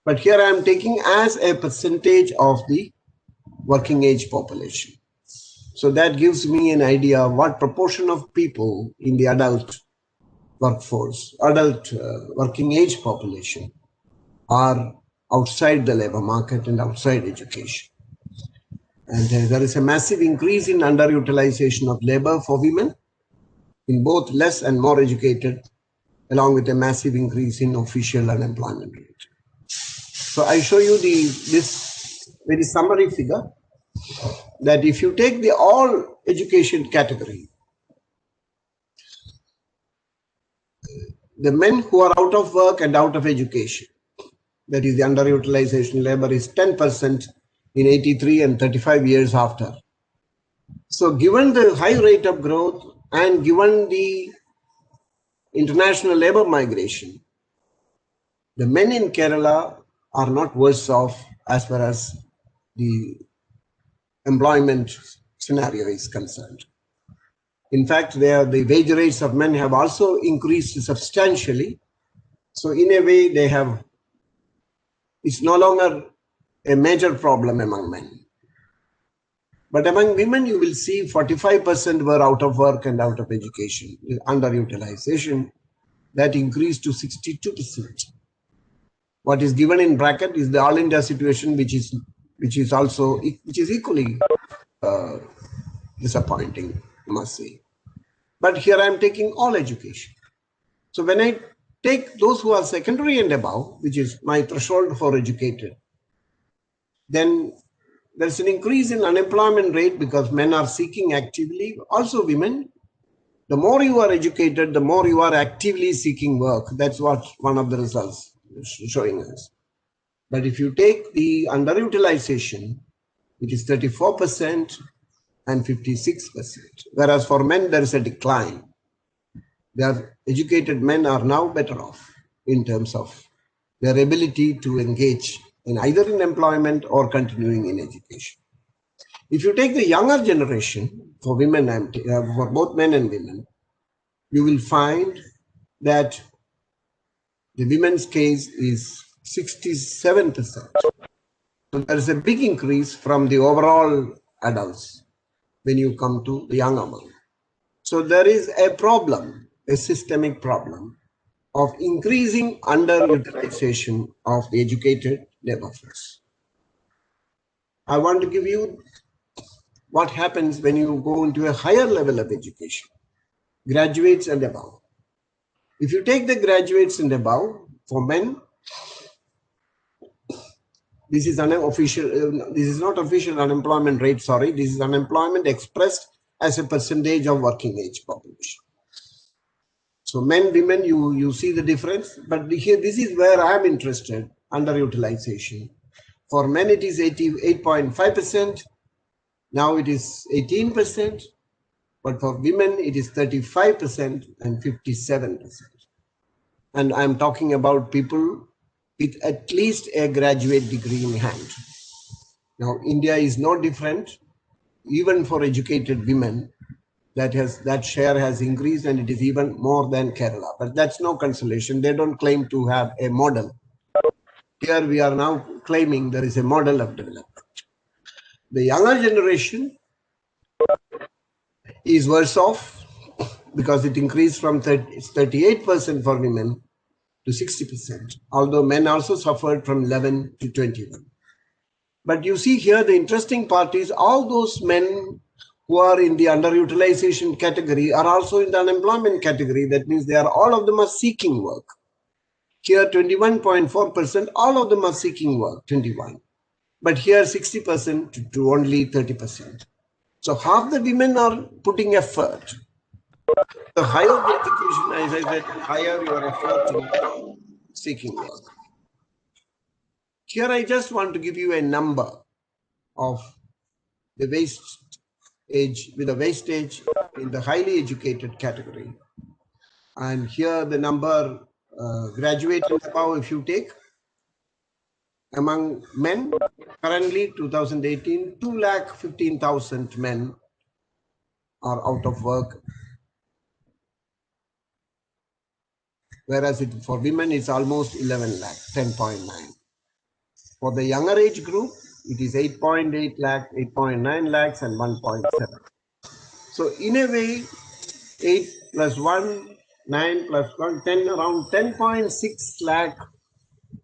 But here I am taking as a percentage of the working age population. So that gives me an idea of what proportion of people in the adult workforce, adult working age population are outside the labor market and outside education. And there is a massive increase in underutilization of labor for women in both less and more educated, along with a massive increase in official unemployment rate. So I show you this very summary figure that if you take the all education category, the men who are out of work and out of education, that is the underutilization labor, is 10% in 83 and 35 years after. So given the high rate of growth and given the international labor migration, the men in Kerala are not worse off as far as the employment scenario is concerned. In fact, the wage rates of men have also increased substantially. So in a way, it's no longer a major problem among men. But among women, you will see 45% were out of work and out of education, underutilization. That increased to 62%. What is given in bracket is the All India situation, which is equally disappointing, I must say. But here I am taking all education. So when I take those who are secondary and above, which is my threshold for educated, then there's an increase in unemployment rate because men are seeking actively. Also women, the more you are educated, the more you are actively seeking work. That's what one of the results is showing us. But if you take the underutilization, it is 34% and 56%. Whereas for men, there is a decline. Their educated men are now better off in terms of their ability to engage in either in employment or continuing in education. If you take the younger generation, for women, for both men and women, you will find that the women's case is 67%. So there is a big increase from the overall adults when you come to the younger one. So there is a problem, a systemic problem of increasing underutilization of the educated labor force. I want to give you what happens when you go into a higher level of education, graduates and above. If you take the graduates and above, for men, this is unofficial. This is not official unemployment rate. Sorry, this is unemployment expressed as a percentage of working age population. So men, women, you see the difference. But here, this is where I am interested. Underutilization. For men, it is 88.5%. Now it is 18%. But for women, it is 35% and 57%. And I am talking about people with at least a graduate degree in hand. Now, India is no different. Even for educated women, that share has increased, and it is even more than Kerala. But that's no consolation. They don't claim to have a model. Here we are now claiming there is a model of development. The younger generation is worse off because it increased from 38% for women to 60%, although men also suffered from 11 to 21. But you see here, the interesting part is all those men who are in the underutilization category are also in the unemployment category. That means all of them are seeking work. Here 21.4%, all of them are seeking work, 21. But here 60% to only 30%. So half the women are putting effort. The higher the education, as I said, higher your effort in seeking work. Here I just want to give you a number of the wastage in the highly educated category. And here the number graduate and above, if you take, among men, currently 2018, 2,15,000 men are out of work. Whereas for women, it's almost 11 lakh, 10.9. For the younger age group, it is 8.8 lakh, 8.9 lakhs, and 1.7. So in a way, 8 plus 1, 9 plus 1, 10, around 10.6 lakh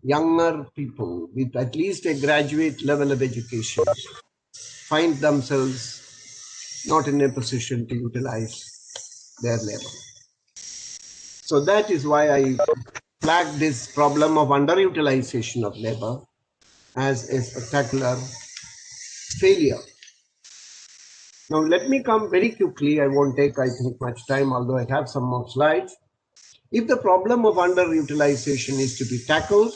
younger people with at least a graduate level of education find themselves not in a position to utilize their labor. So that is why I flagged this problem of underutilization of labor as a spectacular failure. Now let me come very quickly. I won't take, I think, much time, although I have some more slides. If the problem of underutilization is to be tackled,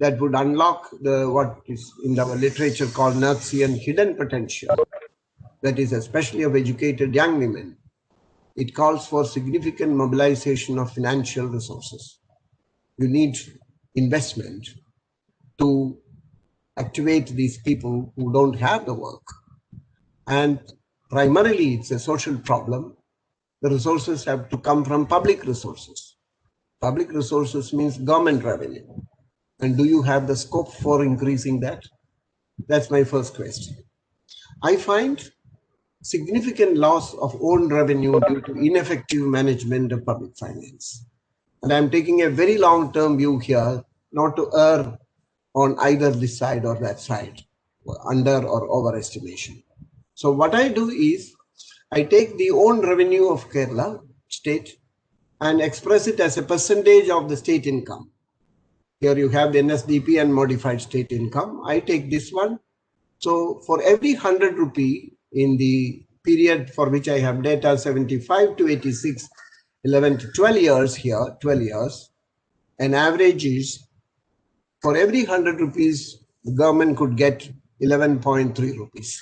that would unlock what is in our literature called Nazian hidden potential, that is especially of educated young women. It calls for significant mobilization of financial resources. You need investment to activate these people who don't have the work. And primarily it's a social problem. The resources have to come from public resources. Public resources means government revenue. And do you have the scope for increasing that? That's my first question. I find significant loss of own revenue due to ineffective management of public finance. And I'm taking a very long-term view here, not to err on either this side or that side, under or overestimation. So what I do is, I take the own revenue of Kerala state and express it as a percentage of the state income. Here you have the NSDP and modified state income. I take this one. So for every 100 rupee in the period for which I have data 75 to 86, 11 to 12 years here, 12 years, an average is for every 100 rupees, the government could get 11.3 rupees.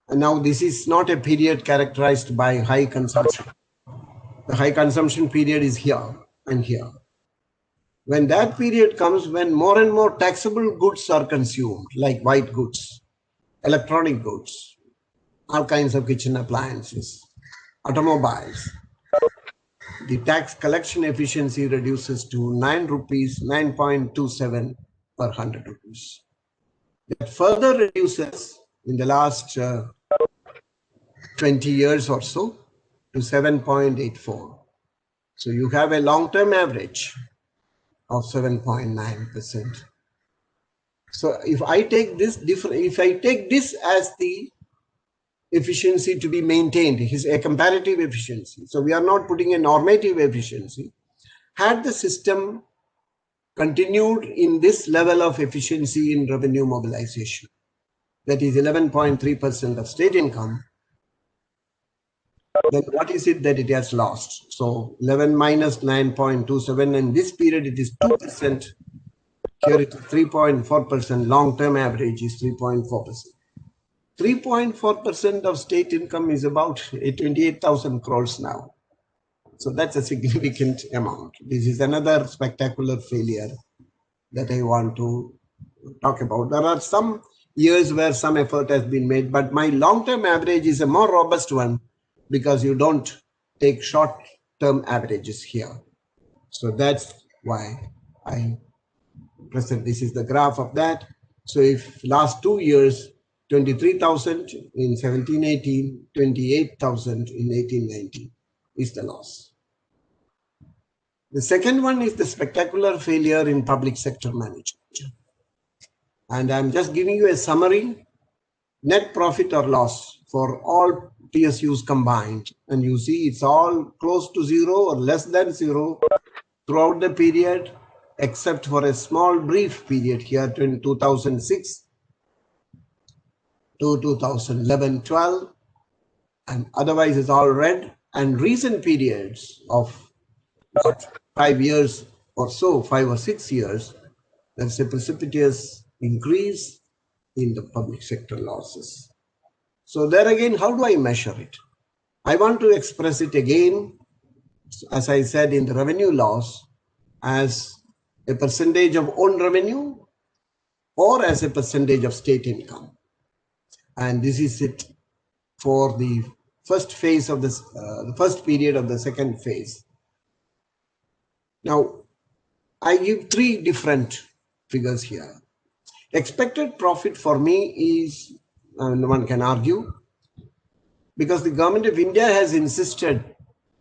And now this is not a period characterized by high consumption. The high consumption period is here and here. When that period comes, when more and more taxable goods are consumed, like white goods, electronic goods, all kinds of kitchen appliances, automobiles, the tax collection efficiency reduces to 9 rupees, 9.27 per 100 rupees. That further reduces in the last 20 years or so to 7.84. So you have a long-term average of 7.9%. So if I take this as the efficiency to be maintained, is a comparative efficiency. So we are not putting a normative efficiency. Had the system continued in this level of efficiency in revenue mobilization, that is 11.3% of state income, then what is it that it has lost? So 11 minus 9.27, and this period it is 2%. Here it is 3.4%. Long-term average is 3.4%. 3.4% of state income is about 28,000 crores now. So that's a significant amount. This is another spectacular failure that I want to talk about. There are some years where some effort has been made, but my long-term average is a more robust one because you don't take short-term averages here. So that's why I present. This is the graph of that. So if last 2 years, 23,000 in 17-18, 28,000 in 18-19 is the loss. The second one is the spectacular failure in public sector management. And I'm just giving you a summary, net profit or loss for all PSUs combined. And you see it's all close to zero or less than zero throughout the period, except for a small brief period here in 2006 to 2011-12, and otherwise it's all red. And recent periods of 5 years or so, 5 or 6 years, there's a precipitous increase in the public sector losses. So there again, how do I measure it? I want to express it again, as I said, in the revenue loss as a percentage of own revenue or as a percentage of state income. And this is it for the first phase of this, the first period of the second phase. Now, I give 3 different figures here. Expected profit for me is, one can argue, because the government of India has insisted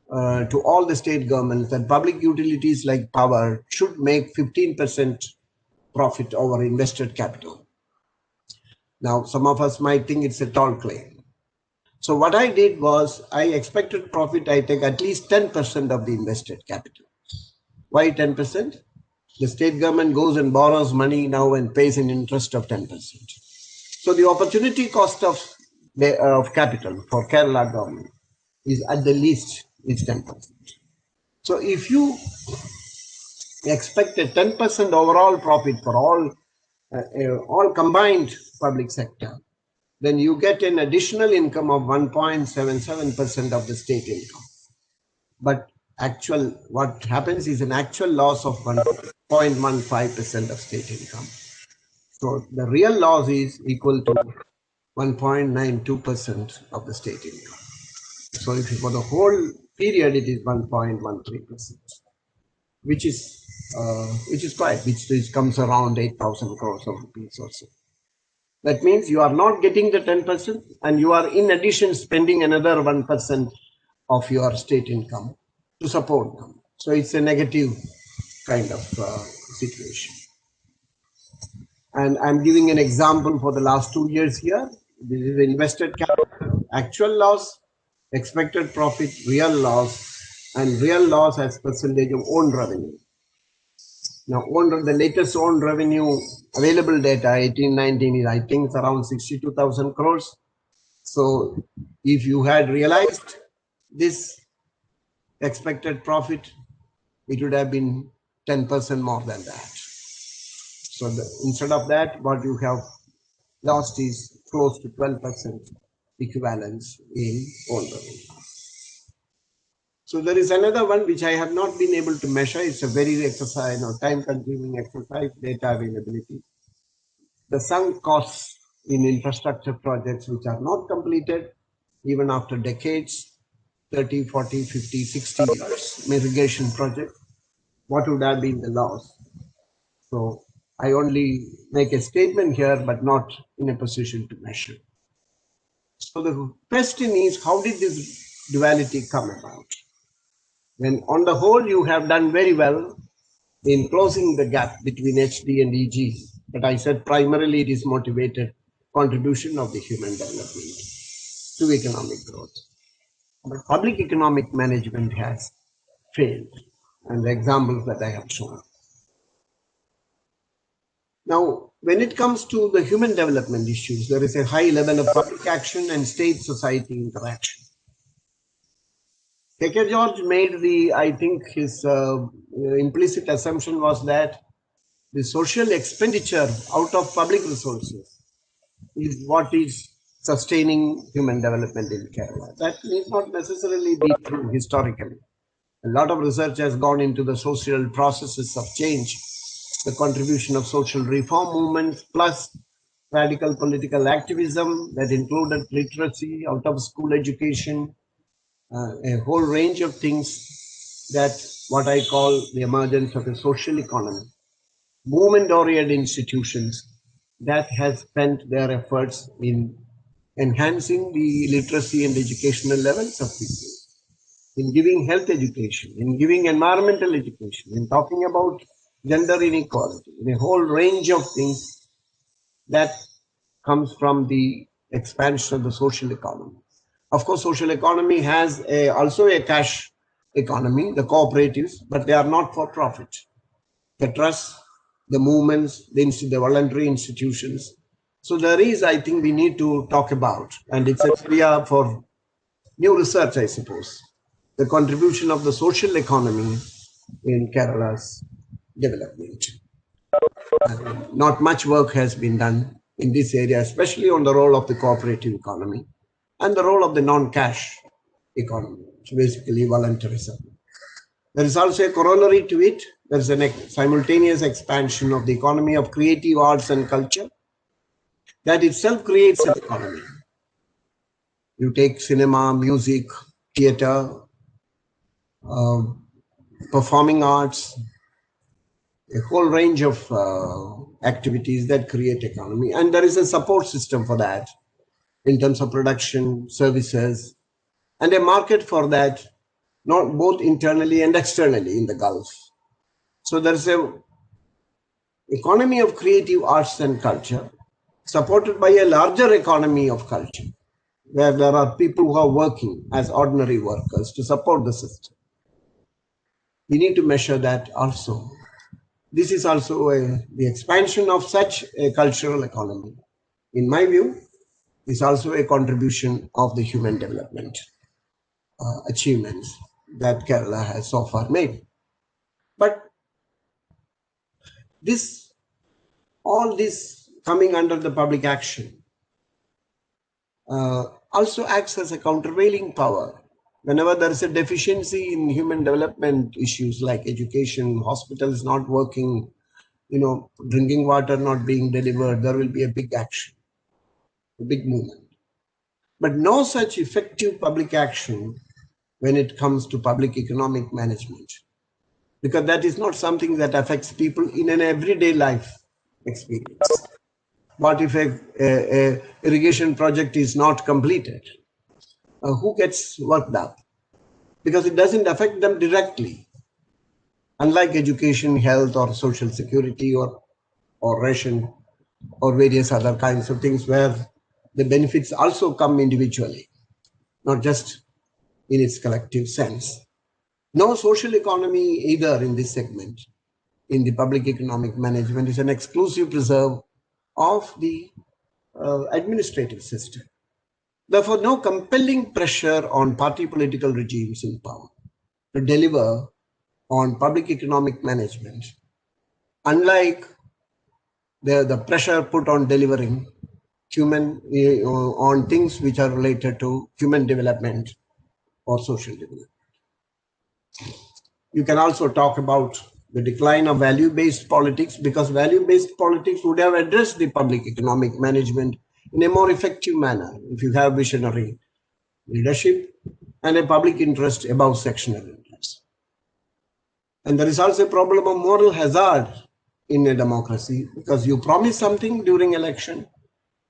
to all the state governments that public utilities like power should make 15% profit over invested capital. Now, some of us might think it's a tall claim. So what I did was, I expected profit, I take at least 10% of the invested capital. Why 10%? The state government goes and borrows money now and pays an interest of 10%. So the opportunity cost of capital for Kerala government is at the least is 10%. So if you expect a 10% overall profit for all combined public sector, then you get an additional income of 1.77% of the state income. But actual, what happens is an actual loss of 1.15% of state income. So the real loss is equal to 1.92% of the state income. So if for the whole period it is 1.13%, which is which comes around 8,000 crores of rupees or so. That means you are not getting the 10% and you are in addition spending another 1% of your state income to support them. So it's a negative kind of situation. And I'm giving an example for the last 2 years here. This is invested capital, actual loss, expected profit, real loss, and real loss as percentage of own revenue. Now, the latest own revenue available data, 18-19, is I think it's around 62,000 crores. So if you had realized this expected profit, it would have been 10% more than that. So instead of that, what you have lost is close to 12% equivalence in own revenue. So there is another one which I have not been able to measure. It's a very exercise or time-consuming exercise, data availability. The sunk costs in infrastructure projects which are not completed even after decades, 30, 40, 50, 60 years, irrigation projects, what would have been the loss? So I only make a statement here, but not in a position to measure. So the question is, how did this duality come about? When on the whole, you have done very well in closing the gap between HD and EG, but I said primarily it is motivated contribution of the human development to economic growth. But public economic management has failed, and the examples that I have shown. Now, when it comes to the human development issues, there is a high level of public action and state-society interaction. K.K. George made I think his implicit assumption was that the social expenditure out of public resources is what is sustaining human development in Kerala. That need not necessarily be true historically. A lot of research has gone into the social processes of change, the contribution of social reform movements, plus radical political activism that included literacy, out of school education, a whole range of things that what I call the emergence of a social economy, movement-oriented institutions that has spent their efforts in enhancing the literacy and educational levels of people, in giving health education, in giving environmental education, in talking about gender inequality, in a whole range of things that comes from the expansion of the social economy. Of course, social economy has also a cash economy, the cooperatives, but they are not for profit. The trusts, the movements, the voluntary institutions. So there is, I think, we need to talk about, and it's an area for new research, I suppose, the contribution of the social economy in Kerala's development. Not much work has been done in this area, especially on the role of the cooperative economy and the role of the non-cash economy, which is basically voluntarism. There is also a corollary to it. There is a simultaneous expansion of the economy of creative arts and culture that itself creates an economy. You take cinema, music, theater, performing arts, a whole range of activities that create economy. And there is a support system for that in terms of production, services, and a market for that, not both internally and externally in the Gulf. So there's a economy of creative arts and culture supported by a larger economy of culture, where there are people who are working as ordinary workers to support the system. We need to measure that also. This is also the expansion of such a cultural economy, in my view, is also a contribution of the human development achievements that Kerala has so far made. But all this coming under the public action also acts as a countervailing power Whenever there is a deficiency in human development issues like education, hospitals not working, drinking water not being delivered, there will be a big action, a big movement. But no such effective public action when it comes to public economic management, because that is not something that affects people in an everyday life experience. What if a irrigation project is not completed? Who gets worked up? Because it doesn't affect them directly. Unlike education, health, or social security, or ration, or various other kinds of things where the benefits also come individually, not just in its collective sense. No social economy either in this segment, in the public economic management, is an exclusive preserve of the administrative system. Therefore, no compelling pressure on party political regimes in power to deliver on public economic management, unlike the pressure put on delivering on things which are related to human development or social development. You can also talk about the decline of value-based politics, because value-based politics would have addressed the public economic management in a more effective manner if you have visionary leadership and a public interest above sectional interest. And there is also a problem of moral hazard in a democracy, because you promise something during election,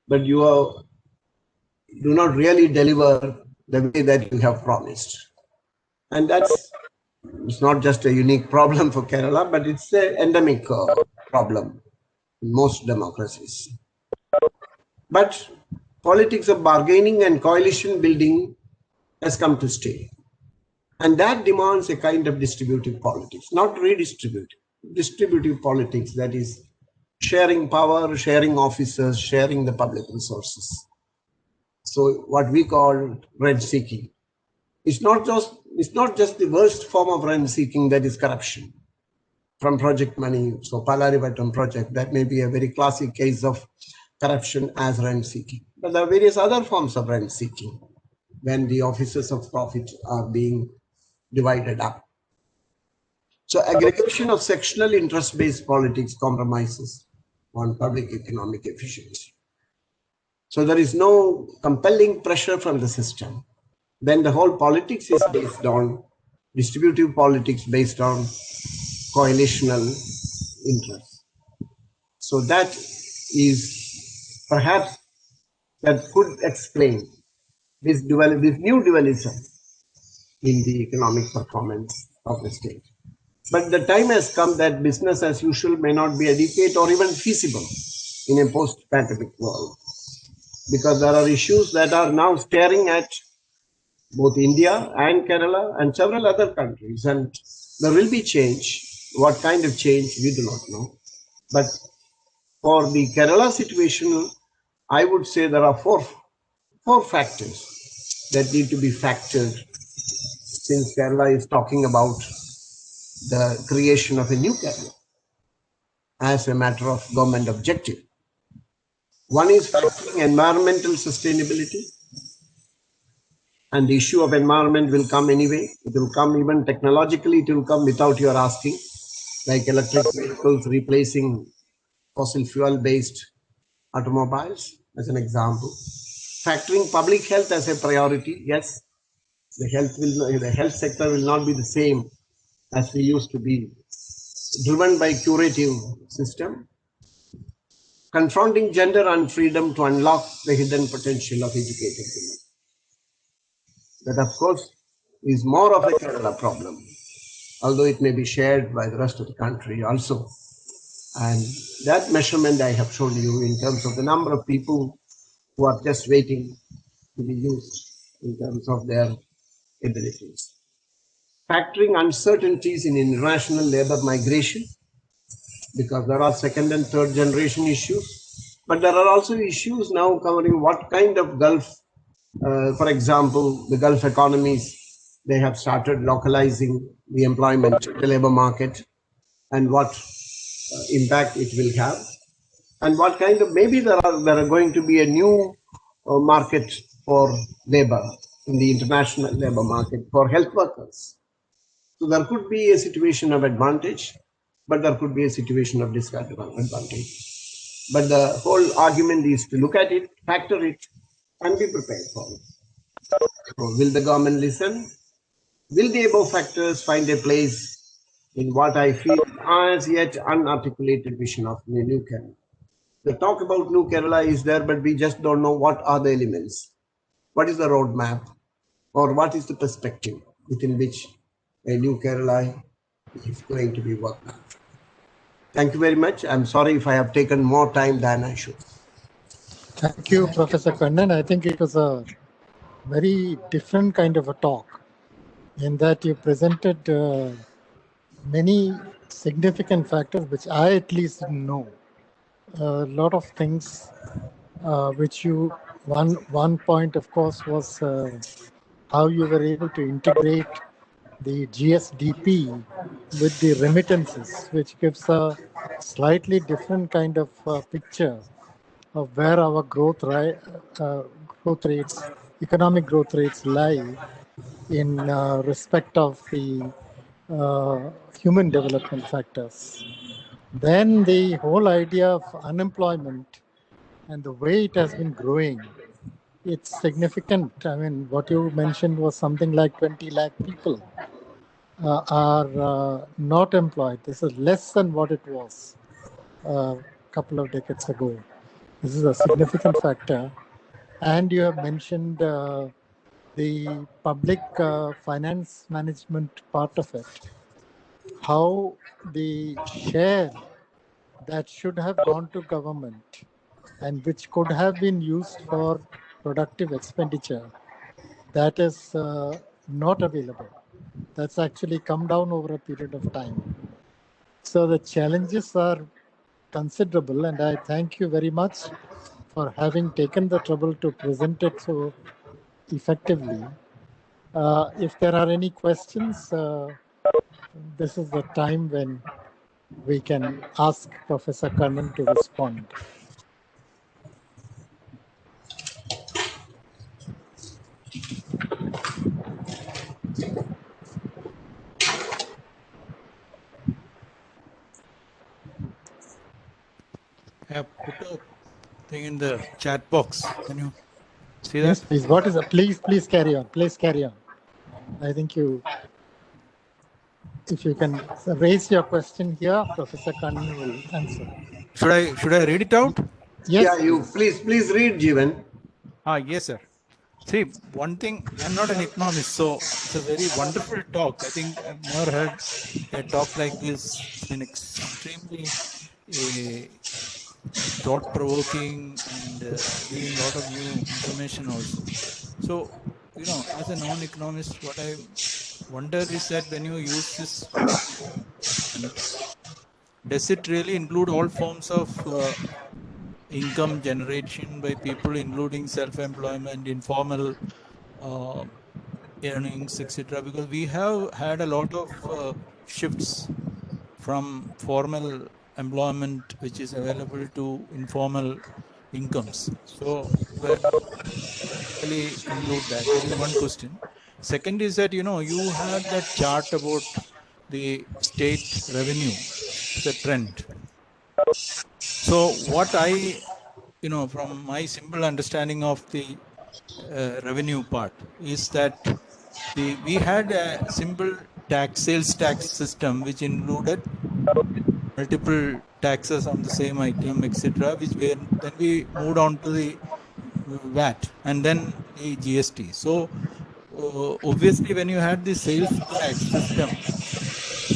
but you do not really deliver the way that you have promised. And it's not just a unique problem for Kerala, but it's an endemic problem in most democracies. But politics of bargaining and coalition building has come to stay. And that demands a kind of distributive politics, not redistributive, distributive politics, that is sharing power, sharing officers, sharing the public resources. So what we call rent seeking. It's not just the worst form of rent seeking, that is corruption from project money. So Palarivattam project, that may be a very classic case of corruption as rent seeking. But there are various other forms of rent seeking when the offices of profit are being divided up. So aggregation of sectional interest-based politics compromises on public economic efficiency. So there is no compelling pressure from the system. Then the whole politics is based on distributive politics based on coalitional interests. So that is perhaps that could explain this new dualism in the economic performance of the state. But the time has come that business as usual may not be adequate or even feasible in a post-pandemic world, because there are issues that are now staring at both India and Kerala and several other countries, and there will be change. What kind of change, we do not know. But for the Kerala situation, I would say there are four factors that need to be factored, since Kerala is talking about the creation of a new Kerala as a matter of government objective. One is factoring environmental sustainability. And the issue of environment will come anyway. It will come even technologically, it will come without your asking, like electric vehicles replacing fossil fuel based automobiles as an example. Factoring public health as a priority, yes, the health sector will not be the same as we used to be, driven by curative system. Confronting gender unfreedom to unlock the hidden potential of educated women. That, of course, is more of a Kerala problem, although it may be shared by the rest of the country also. And that measurement I have shown you in terms of the number of people who are just waiting to be used in terms of their abilities. Factoring uncertainties in international labor migration, because there are second and third generation issues, but there are also issues now covering what kind of Gulf. For example, the Gulf economies, they have started localizing the employment, the labor market, and what impact it will have, and what kind of, maybe there are going to be a new market for labor in the international labor market for health workers. So there could be a situation of advantage, but there could be a situation of disadvantage. But the whole argument is to look at it, factor it, and be prepared for it. So will the government listen? Will the above factors find a place in what I feel as yet unarticulated vision of the new Kerala? The talk about new Kerala is there, but we just don't know what are the elements. What is the roadmap, or what is the perspective within which a new Kerala is going to be worked out? Thank you very much. I'm sorry if I have taken more time than I should. Thank you, Professor Kannan. I think it was a very different kind of a talk in that you presented many significant factors which I at least didn't know. A lot of things which you, one point of course was how you were able to integrate the GSDP with the remittances, which gives a slightly different kind of picture of where our growth rates, economic growth rates lie in respect of the human development factors. Then the whole idea of unemployment and the way it has been growing, it's significant. I mean, what you mentioned was something like 20 lakh people are not employed. This is less than what it was a couple of decades ago. This is a significant factor. And you have mentioned the public finance management part of it, how the share that should have gone to government and which could have been used for productive expenditure, that is not available. That's actually come down over a period of time. So the challenges are considerable, and I thank you very much for having taken the trouble to present it so effectively. If there are any questions, this is the time when we can ask Professor Kannan to respond. I have put a thing in the chat box. Can you see that? Yes, please. What is it? Please carry on. Please carry on. I think if you can raise your question here, Professor Kannan will answer. Should I read it out? Yes. Yeah, you please read, Jeevan. Yes, sir. See, one thing, I'm not an economist, so it's a very wonderful talk. I think I've never heard a talk like this. It's been extremely thought-provoking and giving a lot of new information also. So, as a non-economist, what I wonder is that when you use this, does it really include all forms of income generation by people, including self-employment, informal earnings, etc.? Because we have had a lot of shifts from formal employment, which is available, to informal incomes. So, really include that? That is one question. Second is that, you had that chart about the state revenue as a trend. So what I, from my simple understanding of the revenue part is that we had a simple sales tax system which included multiple taxes on the same item, etc., then we moved on to the VAT and then the GST. So obviously, when you had the sales tax system,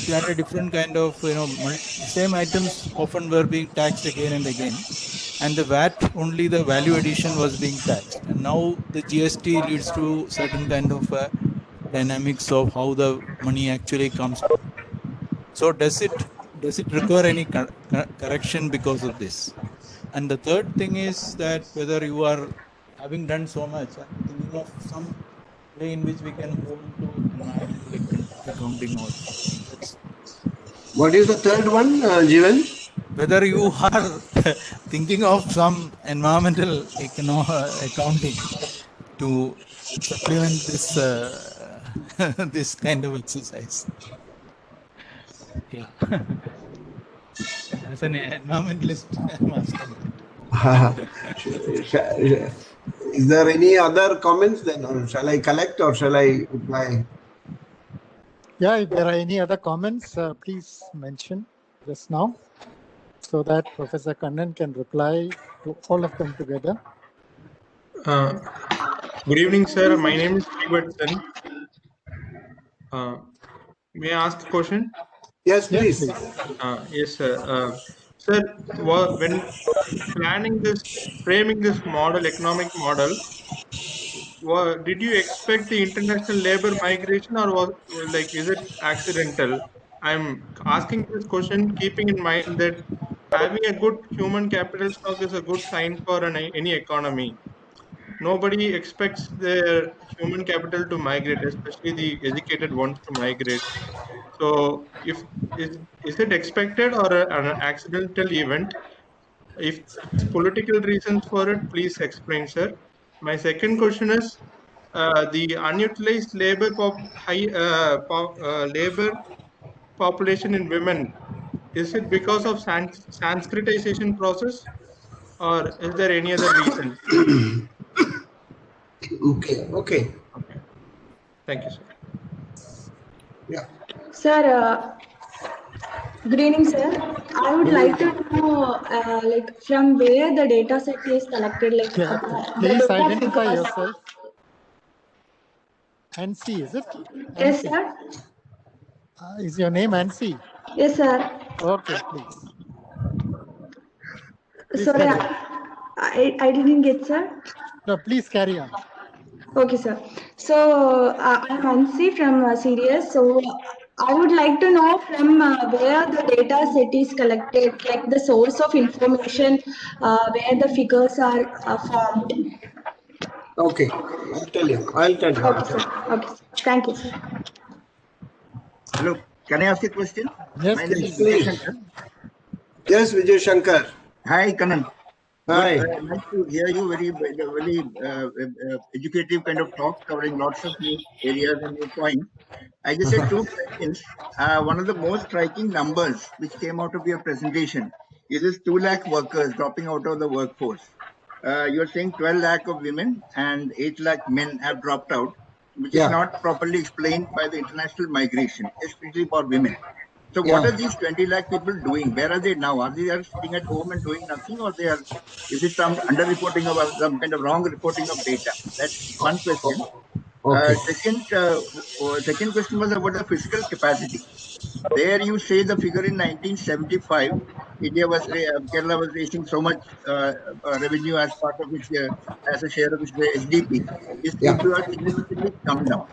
you had a different kind of, same items often were being taxed again and again, and the VAT, only the value addition was being taxed. And now the GST leads to certain kind of dynamics of how the money actually comes. So does it require any correction because of this? And the third thing is that whether you are having done so much, I'm thinking of some way in which we can move into environmental accounting also. What is the third one, Jeevan? Whether you are thinking of some environmental accounting to supplement this this kind of exercise. Yeah. As an environmentalist, I'm asking. Is there any other comments then, or shall I collect or shall I reply? Yeah, if there are any other comments, please mention just now so that Professor Kannan can reply to all of them together. Good evening, sir. My name is Srivatsan. May I ask a question? Yes, Yes, please. Yes, sir. Sir, when planning this, framing this model, economic model, did you expect the international labor migration, or was like, is it accidental? I'm asking this question keeping in mind that having a good human capital stock is a good sign for any economy. Nobody expects their human capital to migrate, especially the educated ones to migrate. So, if is it expected or an accidental event? If there's political reasons for it, please explain, sir. My second question is the unutilized labor labor population in women. Is it because of Sanskritization process, or is there any other reason? Okay. Okay. Okay. Thank you, sir. Yeah. Sir, good evening, sir. I would Good like to evening. know, like, from where the data set is collected, like, Yeah, the please data identify figures. yourself. Ansi, is it? Yes, Ansi. sir. Is your name Ansi? Yes, sir. Okay, please. Please Sorry, carry on. I didn't get, sir. No, please carry on. Okay, sir. So, I'm Ansi from Sirius. So, I would like to know from where the data set is collected, like the source of information, where the figures are formed. Okay. I'll tell you. Okay, sir. Okay, sir. Thank you, sir. Hello, can I ask a question? Yes, My name Yes, is please. Vijay please. Shankar. Yes, Vijay Shankar. Hi, Kannan. Good. Hi. Nice to hear you. Very educative kind of talk covering lots of new areas and new points. I just had two questions. One of the most striking numbers which came out of your presentation is this 2 lakh workers dropping out of the workforce. You're saying 12 lakh of women and 8 lakh men have dropped out, which is Yeah. not properly explained by the international migration, especially for women. So what Yeah. are these 20 lakh people doing? Where are they now? Are they sitting at home and doing nothing, or is it some underreporting of some kind of wrong reporting of data? That's one question. Okay. Second question was about the fiscal capacity. There you say the figure in 1975, Kerala was raising so much revenue as part of its as a share of its HDP. This Yeah. seems to have significantly come down.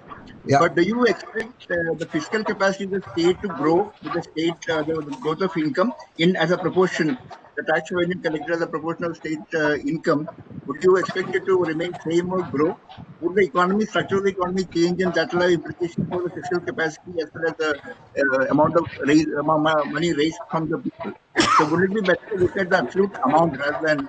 Yeah. But do you expect the fiscal capacity of the state to grow with the state, the growth of income as a proportion, the tax revenue collected as a proportion of state income? Would you expect it to remain same or grow? Would the structure of the economy change, and that will have implications for the fiscal capacity as well as the amount of money raised from the people? So would it be better to look at the absolute amount rather than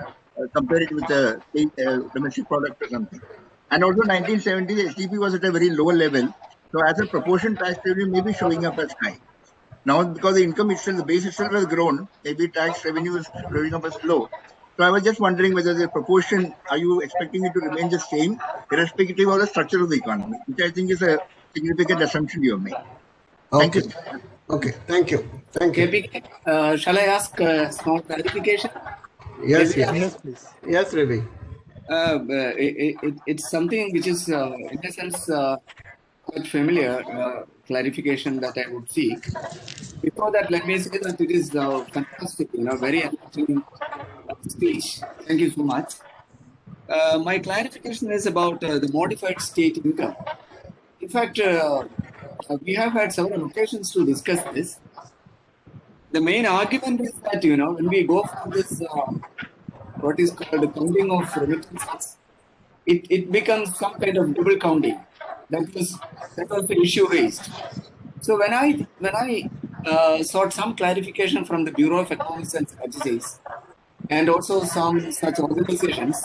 compare it with the state domestic product or something? And also 1970, the HDP was at a very low level. So as a proportion, tax revenue may be showing up as high. Now, because the income itself, the base itself has grown, maybe tax revenue is showing up as low. So I was just wondering whether the proportion, are you expecting it to remain the same, irrespective of the structure of the economy, which I think is a significant assumption you have made. Thank you, Okay. sir. Okay. Thank you. Thank you. KPK, shall I ask small clarification? Yes. Maybe Yes. Yes, please. Yes, Ravi. it's something which is, in a sense, quite familiar clarification that I would seek. Before that, let me say that it is fantastic, very enlightening speech. Thank you so much. My clarification is about the modified state income. In fact, we have had several occasions to discuss this. The main argument is that, when we go for this, what is called the counting of remittances, it becomes some kind of double counting. That was the issue raised. So when I sought some clarification from the Bureau of Economics and Statistics, and also some such organizations,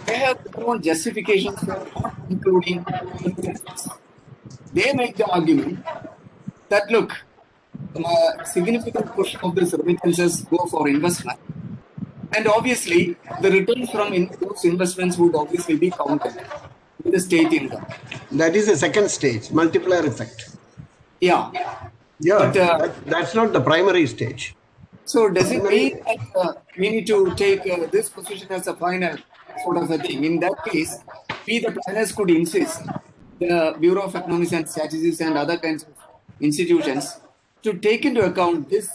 they have their own justifications for not including remittances. They make the argument that, look, a significant portion of these remittances go for investment. And obviously, the returns from those investments would obviously be counted with the state income. That is the second stage, multiplier effect. Yeah. Yeah, But that's not the primary stage. So does it mean that we need to take this position as a final sort of a thing? In that case, we the planners could insist the Bureau of Economics and Statistics and other kinds of institutions to take into account this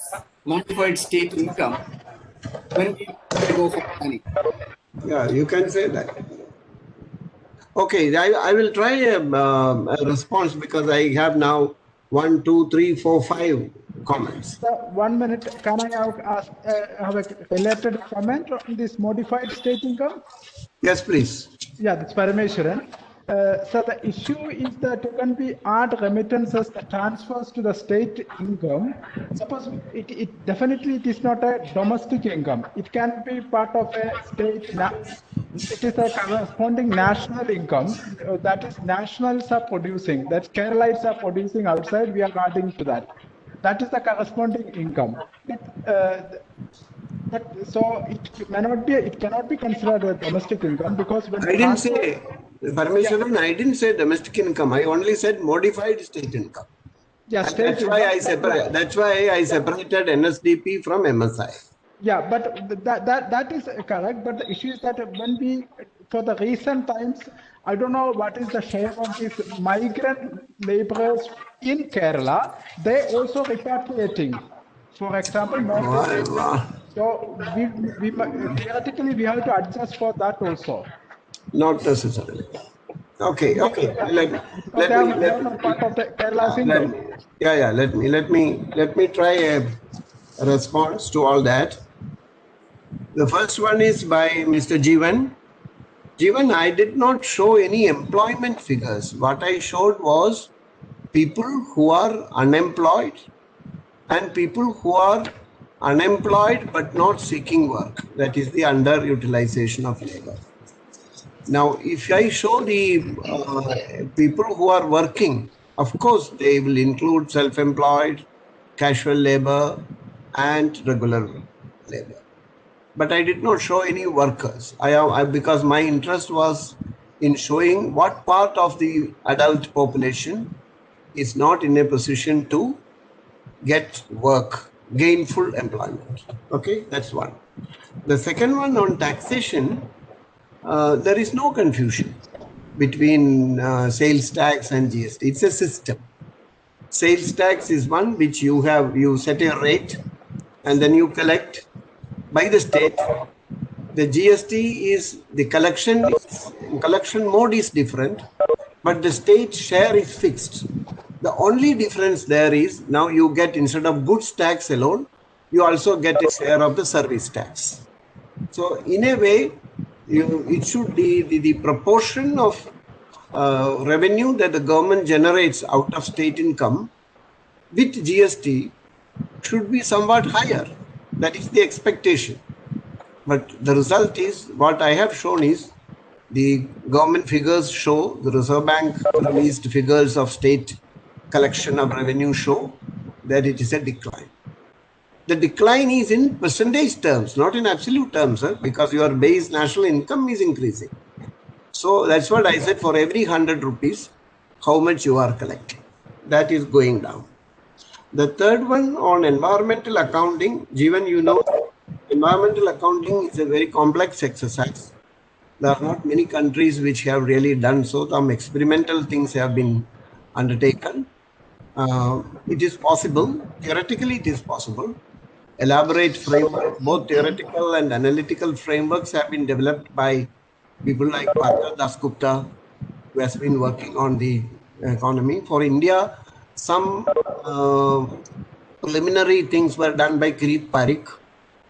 modified state income when we go for planning. Yeah, you can say that. Okay, I will try a response because I have now 1, 2, 3, 4, 5 comments. 1 minute, can I have a related comment on this modified state income? Yes, please. Yeah, that's Parameswaran. So the issue is that when we add remittances, the transfers to the state income, suppose it definitely it is not a domestic income. It can be part of a state. It is a corresponding national income that is nationals are producing, that Keralites are producing outside. We are adding to that. That is the corresponding income. So it cannot be considered a domestic income because when I didn't say, Parameswaran, I didn't say domestic income. I only said modified state income. Yeah, that's why I separated NSDP from MSI. Yeah, but that is correct. But the issue is that when we, for the recent times, I don't know what is the share of these migrant laborers in Kerala. They also repatriating. For example, so we theoretically we have to adjust for that also. Not necessarily. Okay. Let me try a response to all that. The first one is by Mr. Jeevan. Jeevan, I did not show any employment figures. What I showed was people who are unemployed and people who are unemployed but not seeking work. That is the underutilization of labor. Now, if I show the people who are working, of course, they will include self-employed, casual labor, and regular labor. But I did not show any workers. Because my interest was in showing what part of the adult population is not in a position to get work, gainful employment. Okay, that's one. The second one on taxation, there is no confusion between sales tax and GST. It's a system. Sales tax is one which you set a rate and then you collect by the state. The GST is the collection mode is different, but the state share is fixed. The only difference there is now you get, instead of goods tax alone, you also get a share of the service tax. So in a way, it should be the proportion of revenue that the government generates out of state income with GST should be somewhat higher. That is the expectation. But the result is, what I have shown is, the government figures show, the Reserve Bank released figures of state collection of revenue show that it is a decline. The decline is in percentage terms, not in absolute terms, because your base national income is increasing. So that's what I said, for every 100 rupees, how much you are collecting. That is going down. The third one on environmental accounting, Jeevan, you know, environmental accounting is a very complex exercise. There are not many countries which have really done so. Some experimental things have been undertaken. It is possible, theoretically it is possible. Elaborate framework, both theoretical and analytical frameworks have been developed by people like Partha Dasgupta, who has been working on the economy. For India, some preliminary things were done by Kirit Parikh,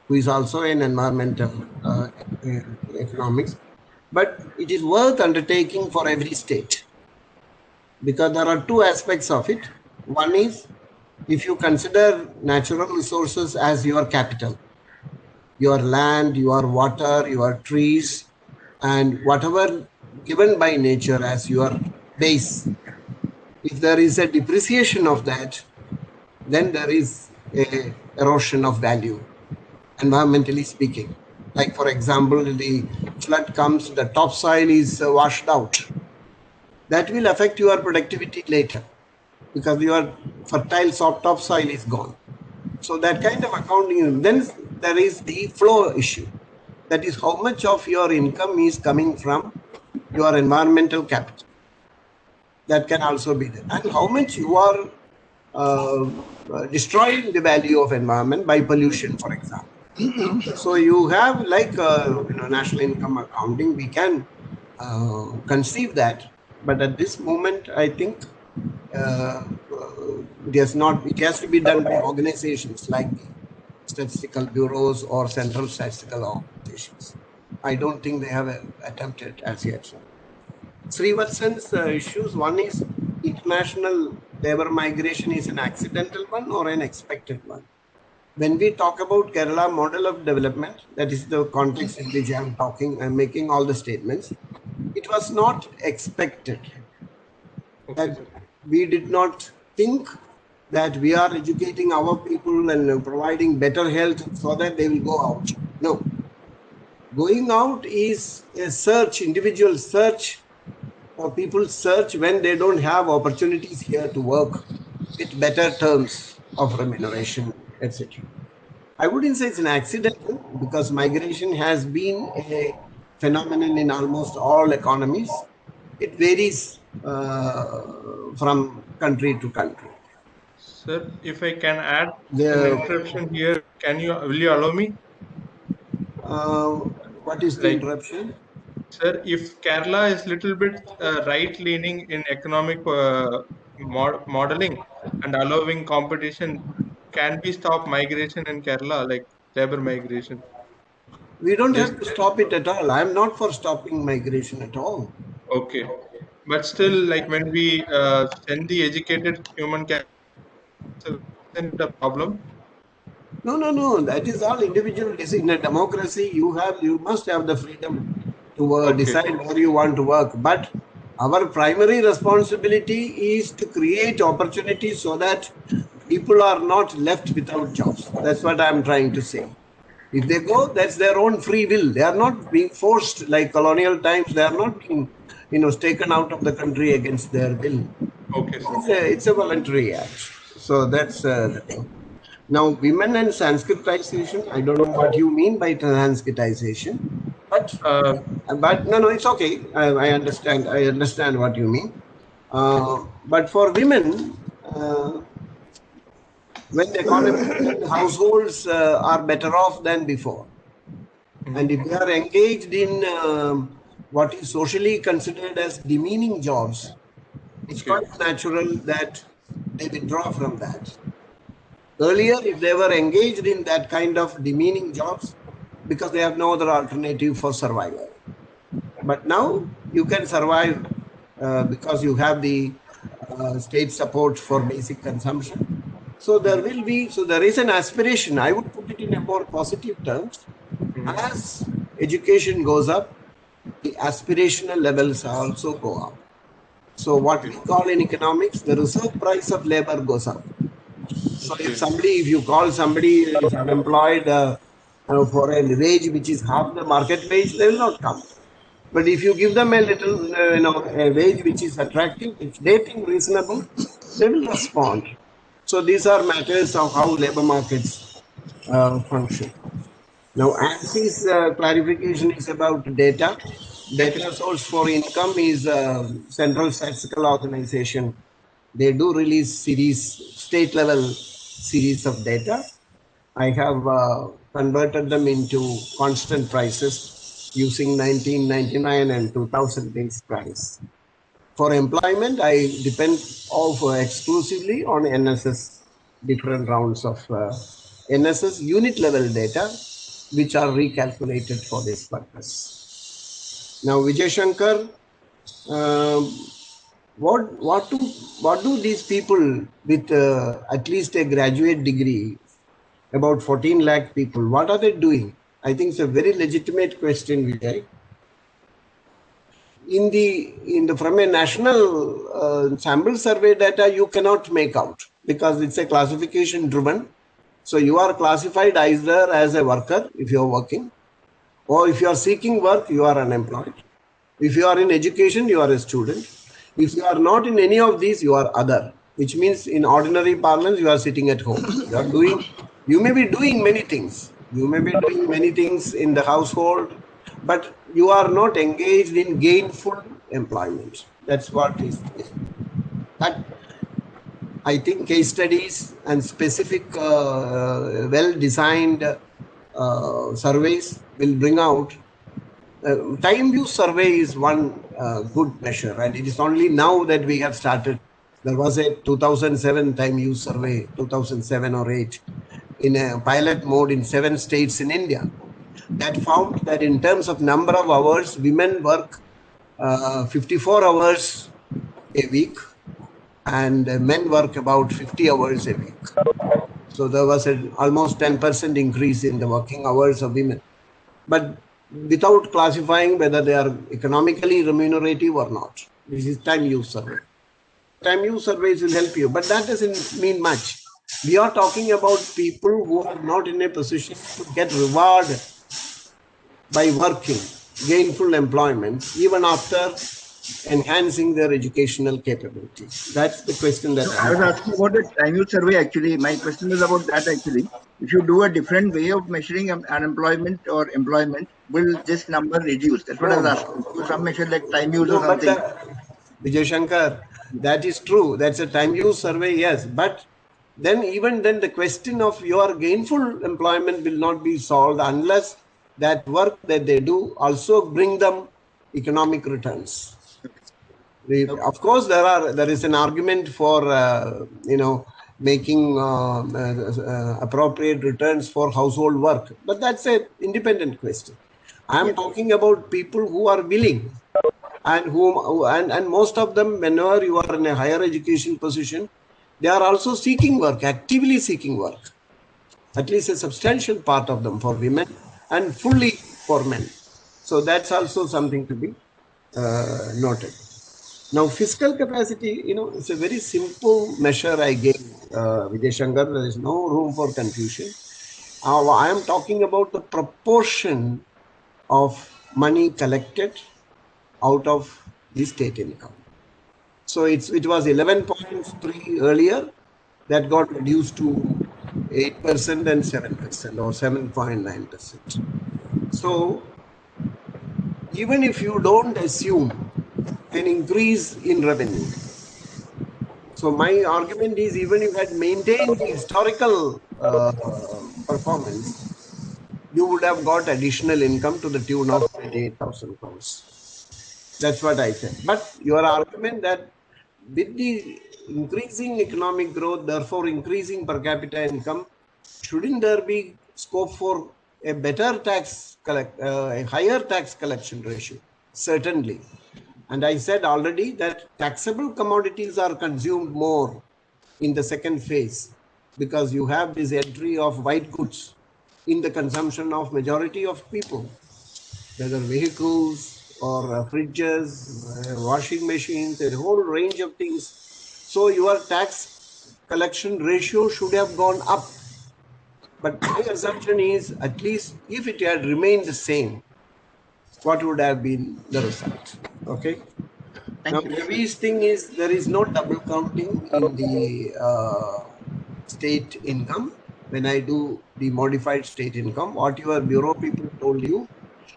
who is also an environmental economics. But it is worth undertaking for every state, because there are two aspects of it. One is, if you consider natural resources as your capital, your land, your water, your trees, and whatever given by nature as your base, if there is a depreciation of that, then there is a erosion of value, environmentally speaking. Like for example, the flood comes, the topsoil is washed out. That will affect your productivity later because your fertile soft topsoil is gone. So that kind of accounting, then there is the flow issue. That is how much of your income is coming from your environmental capital. That can also be there. And how much you are destroying the value of environment by pollution, for example. So you have like national income accounting, we can conceive that, but at this moment, I think it has to be done by organizations like the statistical bureaus or central statistical organizations. I don't think they have attempted as yet. Srivatsan's issues, one is international labor migration is an accidental one or an expected one. When we talk about Kerala model of development, that is the context in which I'm talking, I'm making all the statements, it was not expected. That we did not think that we are educating our people and providing better health so that they will go out. No. Going out is a search, individual search, or people search when they don't have opportunities here to work with better terms of remuneration, etc. I wouldn't say it's an accident because migration has been a phenomenon in almost all economies. It varies from country to country. Sir, if I can add an interruption here, will you allow me? What is the interruption? Sir, if Kerala is little bit right-leaning in economic modeling and allowing competition, can we stop migration in Kerala, like labor migration? We don't have to stop it at all. I'm not for stopping migration at all. Okay. But still, like when we send the educated human capital, isn't it a problem? No. That is all individual. In a democracy, you must have the freedom to decide where you want to work. But our primary responsibility is to create opportunities so that people are not left without jobs. That's what I'm trying to say. If they go, that's their own free will. They are not being forced like colonial times. They are not being, taken out of the country against their will. Okay. It's a voluntary act. So that's the thing. Now, women and Sanskritization, I don't know what you mean by Sanskritization, but no, it's okay. I understand. I understand what you mean. But for women, when the economy, households are better off than before, and if they are engaged in what is socially considered as demeaning jobs, it's quite natural that they withdraw from that. Earlier, if they were engaged in that kind of demeaning jobs, because they have no other alternative for survival. But now you can survive because you have the state support for basic consumption. So there is an aspiration. I would put it in a more positive terms. As education goes up, the aspirational levels also go up. So what we call in economics, the reserve price of labor goes up. So if you call somebody is unemployed for a wage which is half the market wage, they will not come. But if you give them a little, a wage which is attractive, if they think reasonable, they will respond. So these are matters of how labor markets function. Now, ANSY's clarification is about data. Data source for income is Central Statistical Organization. They do release state level series of data. I have converted them into constant prices using 1999 and 2000 base price. For employment, I depend exclusively on NSS, different rounds of NSS unit level data, which are recalculated for this purpose. Now, Vijay Shankar, what do these people with at least a graduate degree, about 14 lakh people, what are they doing? I think it's a very legitimate question, Vijay. from a national sample survey data, you cannot make out because it's a classification driven. So you are classified either as a worker if you are working, or if you are seeking work, you are unemployed. If you are in education, you are a student. If you are not in any of these, you are other, which means in ordinary parlance, you are sitting at home. You may be doing many things. You may be doing many things in the household, but you are not engaged in gainful employment. That's what is. But I think case studies and specific well-designed surveys will bring out. Time use survey is one good measure, and it is only now that we have started. There was a 2007 time use survey, 2007 or 8, in a pilot mode in 7 states in India, that found that in terms of number of hours, women work 54 hours a week, and men work about 50 hours a week. So there was an almost 10% increase in the working hours of women, but without classifying whether they are economically remunerative or not. This is time use survey. Time use surveys will help you, but that doesn't mean much. We are talking about people who are not in a position to get reward by working, gainful employment, even after enhancing their educational capabilities. That's the question that I was asking about the time use survey actually. My question is about that actually. If you do a different way of measuring unemployment or employment, will this number reduce? That's what I was asking. Some measure like time use or something. Vijay Shankar, that is true. That's a time use survey, yes. But then even then the question of your gainful employment will not be solved unless that work that they do also bring them economic returns. Of course, there is an argument for making appropriate returns for household work, but that's an independent question. I am talking about people who are willing, and most of them, whenever you are in a higher education position, they are also seeking work, actively seeking work. At least a substantial part of them for women and fully for men. So that's also something to be noted. Now, fiscal capacity, it's a very simple measure I gave, Vijay Shankar. There is no room for confusion. I am talking about the proportion of money collected out of the state income. So it was 11.3 earlier, that got reduced to 8% and 7% or 7.9%. So even if you don't assume an increase in revenue, so my argument is even if you had maintained the historical performance, you would have got additional income to the tune of 28,000 crores. That's what I said. But your argument that with the increasing economic growth, therefore increasing per capita income, shouldn't there be scope for a better a higher tax collection ratio? Certainly. And I said already that taxable commodities are consumed more in the second phase because you have this entry of white goods in the consumption of majority of people, whether vehicles or fridges, washing machines, a whole range of things. So your tax collection ratio should have gone up. But my assumption is, at least if it had remained the same, what would have been the result? Okay. Now, Ravi's thing is there is no double counting in the state income. When I do the modified state income, what your bureau people told you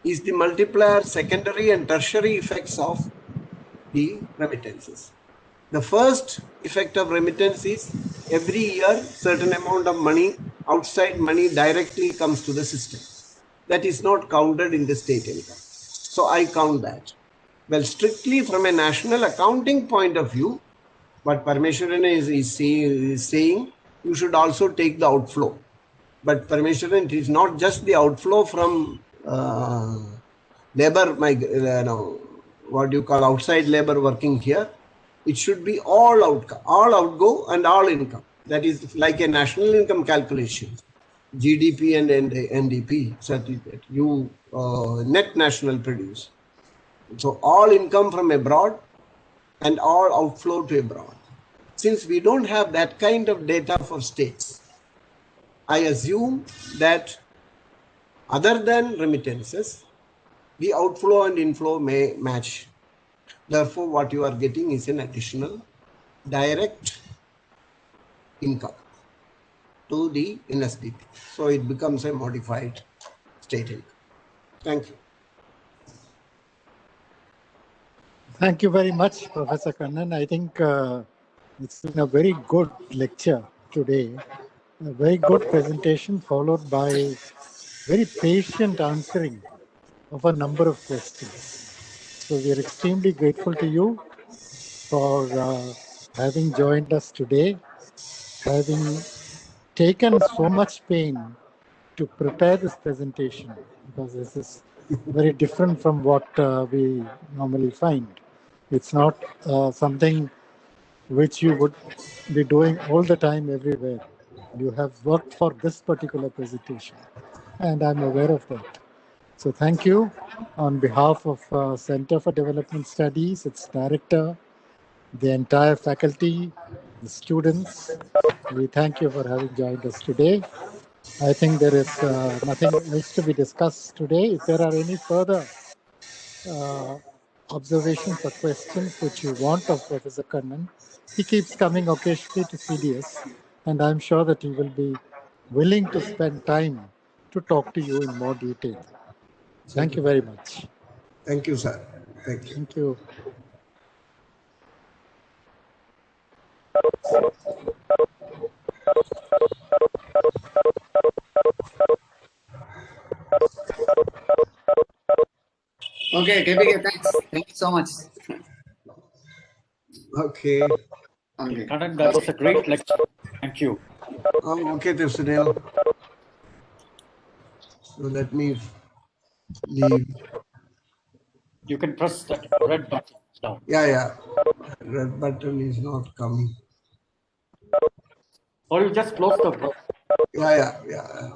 is the multiplier secondary and tertiary effects of the remittances. The first effect of remittance is every year certain amount of money, outside money, directly comes to the system. That is not counted in the state income. So I count that. Well, strictly from a national accounting point of view, what Parmeshwaran is saying, you should also take the outflow. But Parmeshwaran, it is not just the outflow from labor, what you call outside labor working here. It should be all outgo and all income. That is like a national income calculation, GDP and NDP certificate, you net national produce. So all income from abroad and all outflow to abroad. Since we don't have that kind of data for states, I assume that other than remittances, the outflow and inflow may match. Therefore, what you are getting is an additional direct income to the NSDP. So it becomes a modified state income. Thank you. Thank you very much, Professor Kannan. I think it's been a very good lecture today, a very good presentation followed by very patient answering of a number of questions. So we are extremely grateful to you for having joined us today, having taken so much pain to prepare this presentation, because this is very different from what we normally find. It's not something which you would be doing all the time everywhere. You have worked for this particular presentation, and I'm aware of that. So thank you on behalf of Center for Development Studies, its director, the entire faculty, the students. We thank you for having joined us today. I think there is nothing else to be discussed today. If there are any further observations or questions which you want of Professor Kannan, he keeps coming occasionally to CDS, and I'm sure that he will be willing to spend time to talk to you in more detail. Thank you very much. Thank you, sir. Thank you. Thank you. Okay, KPK, thanks. Thank you so much. Okay. Okay. Kannan, that was a great lecture. Thank you. Okay, Sunil. So let me leave. You can press that red button down. Yeah. Red button is not coming. Or you just close the browser. Yeah.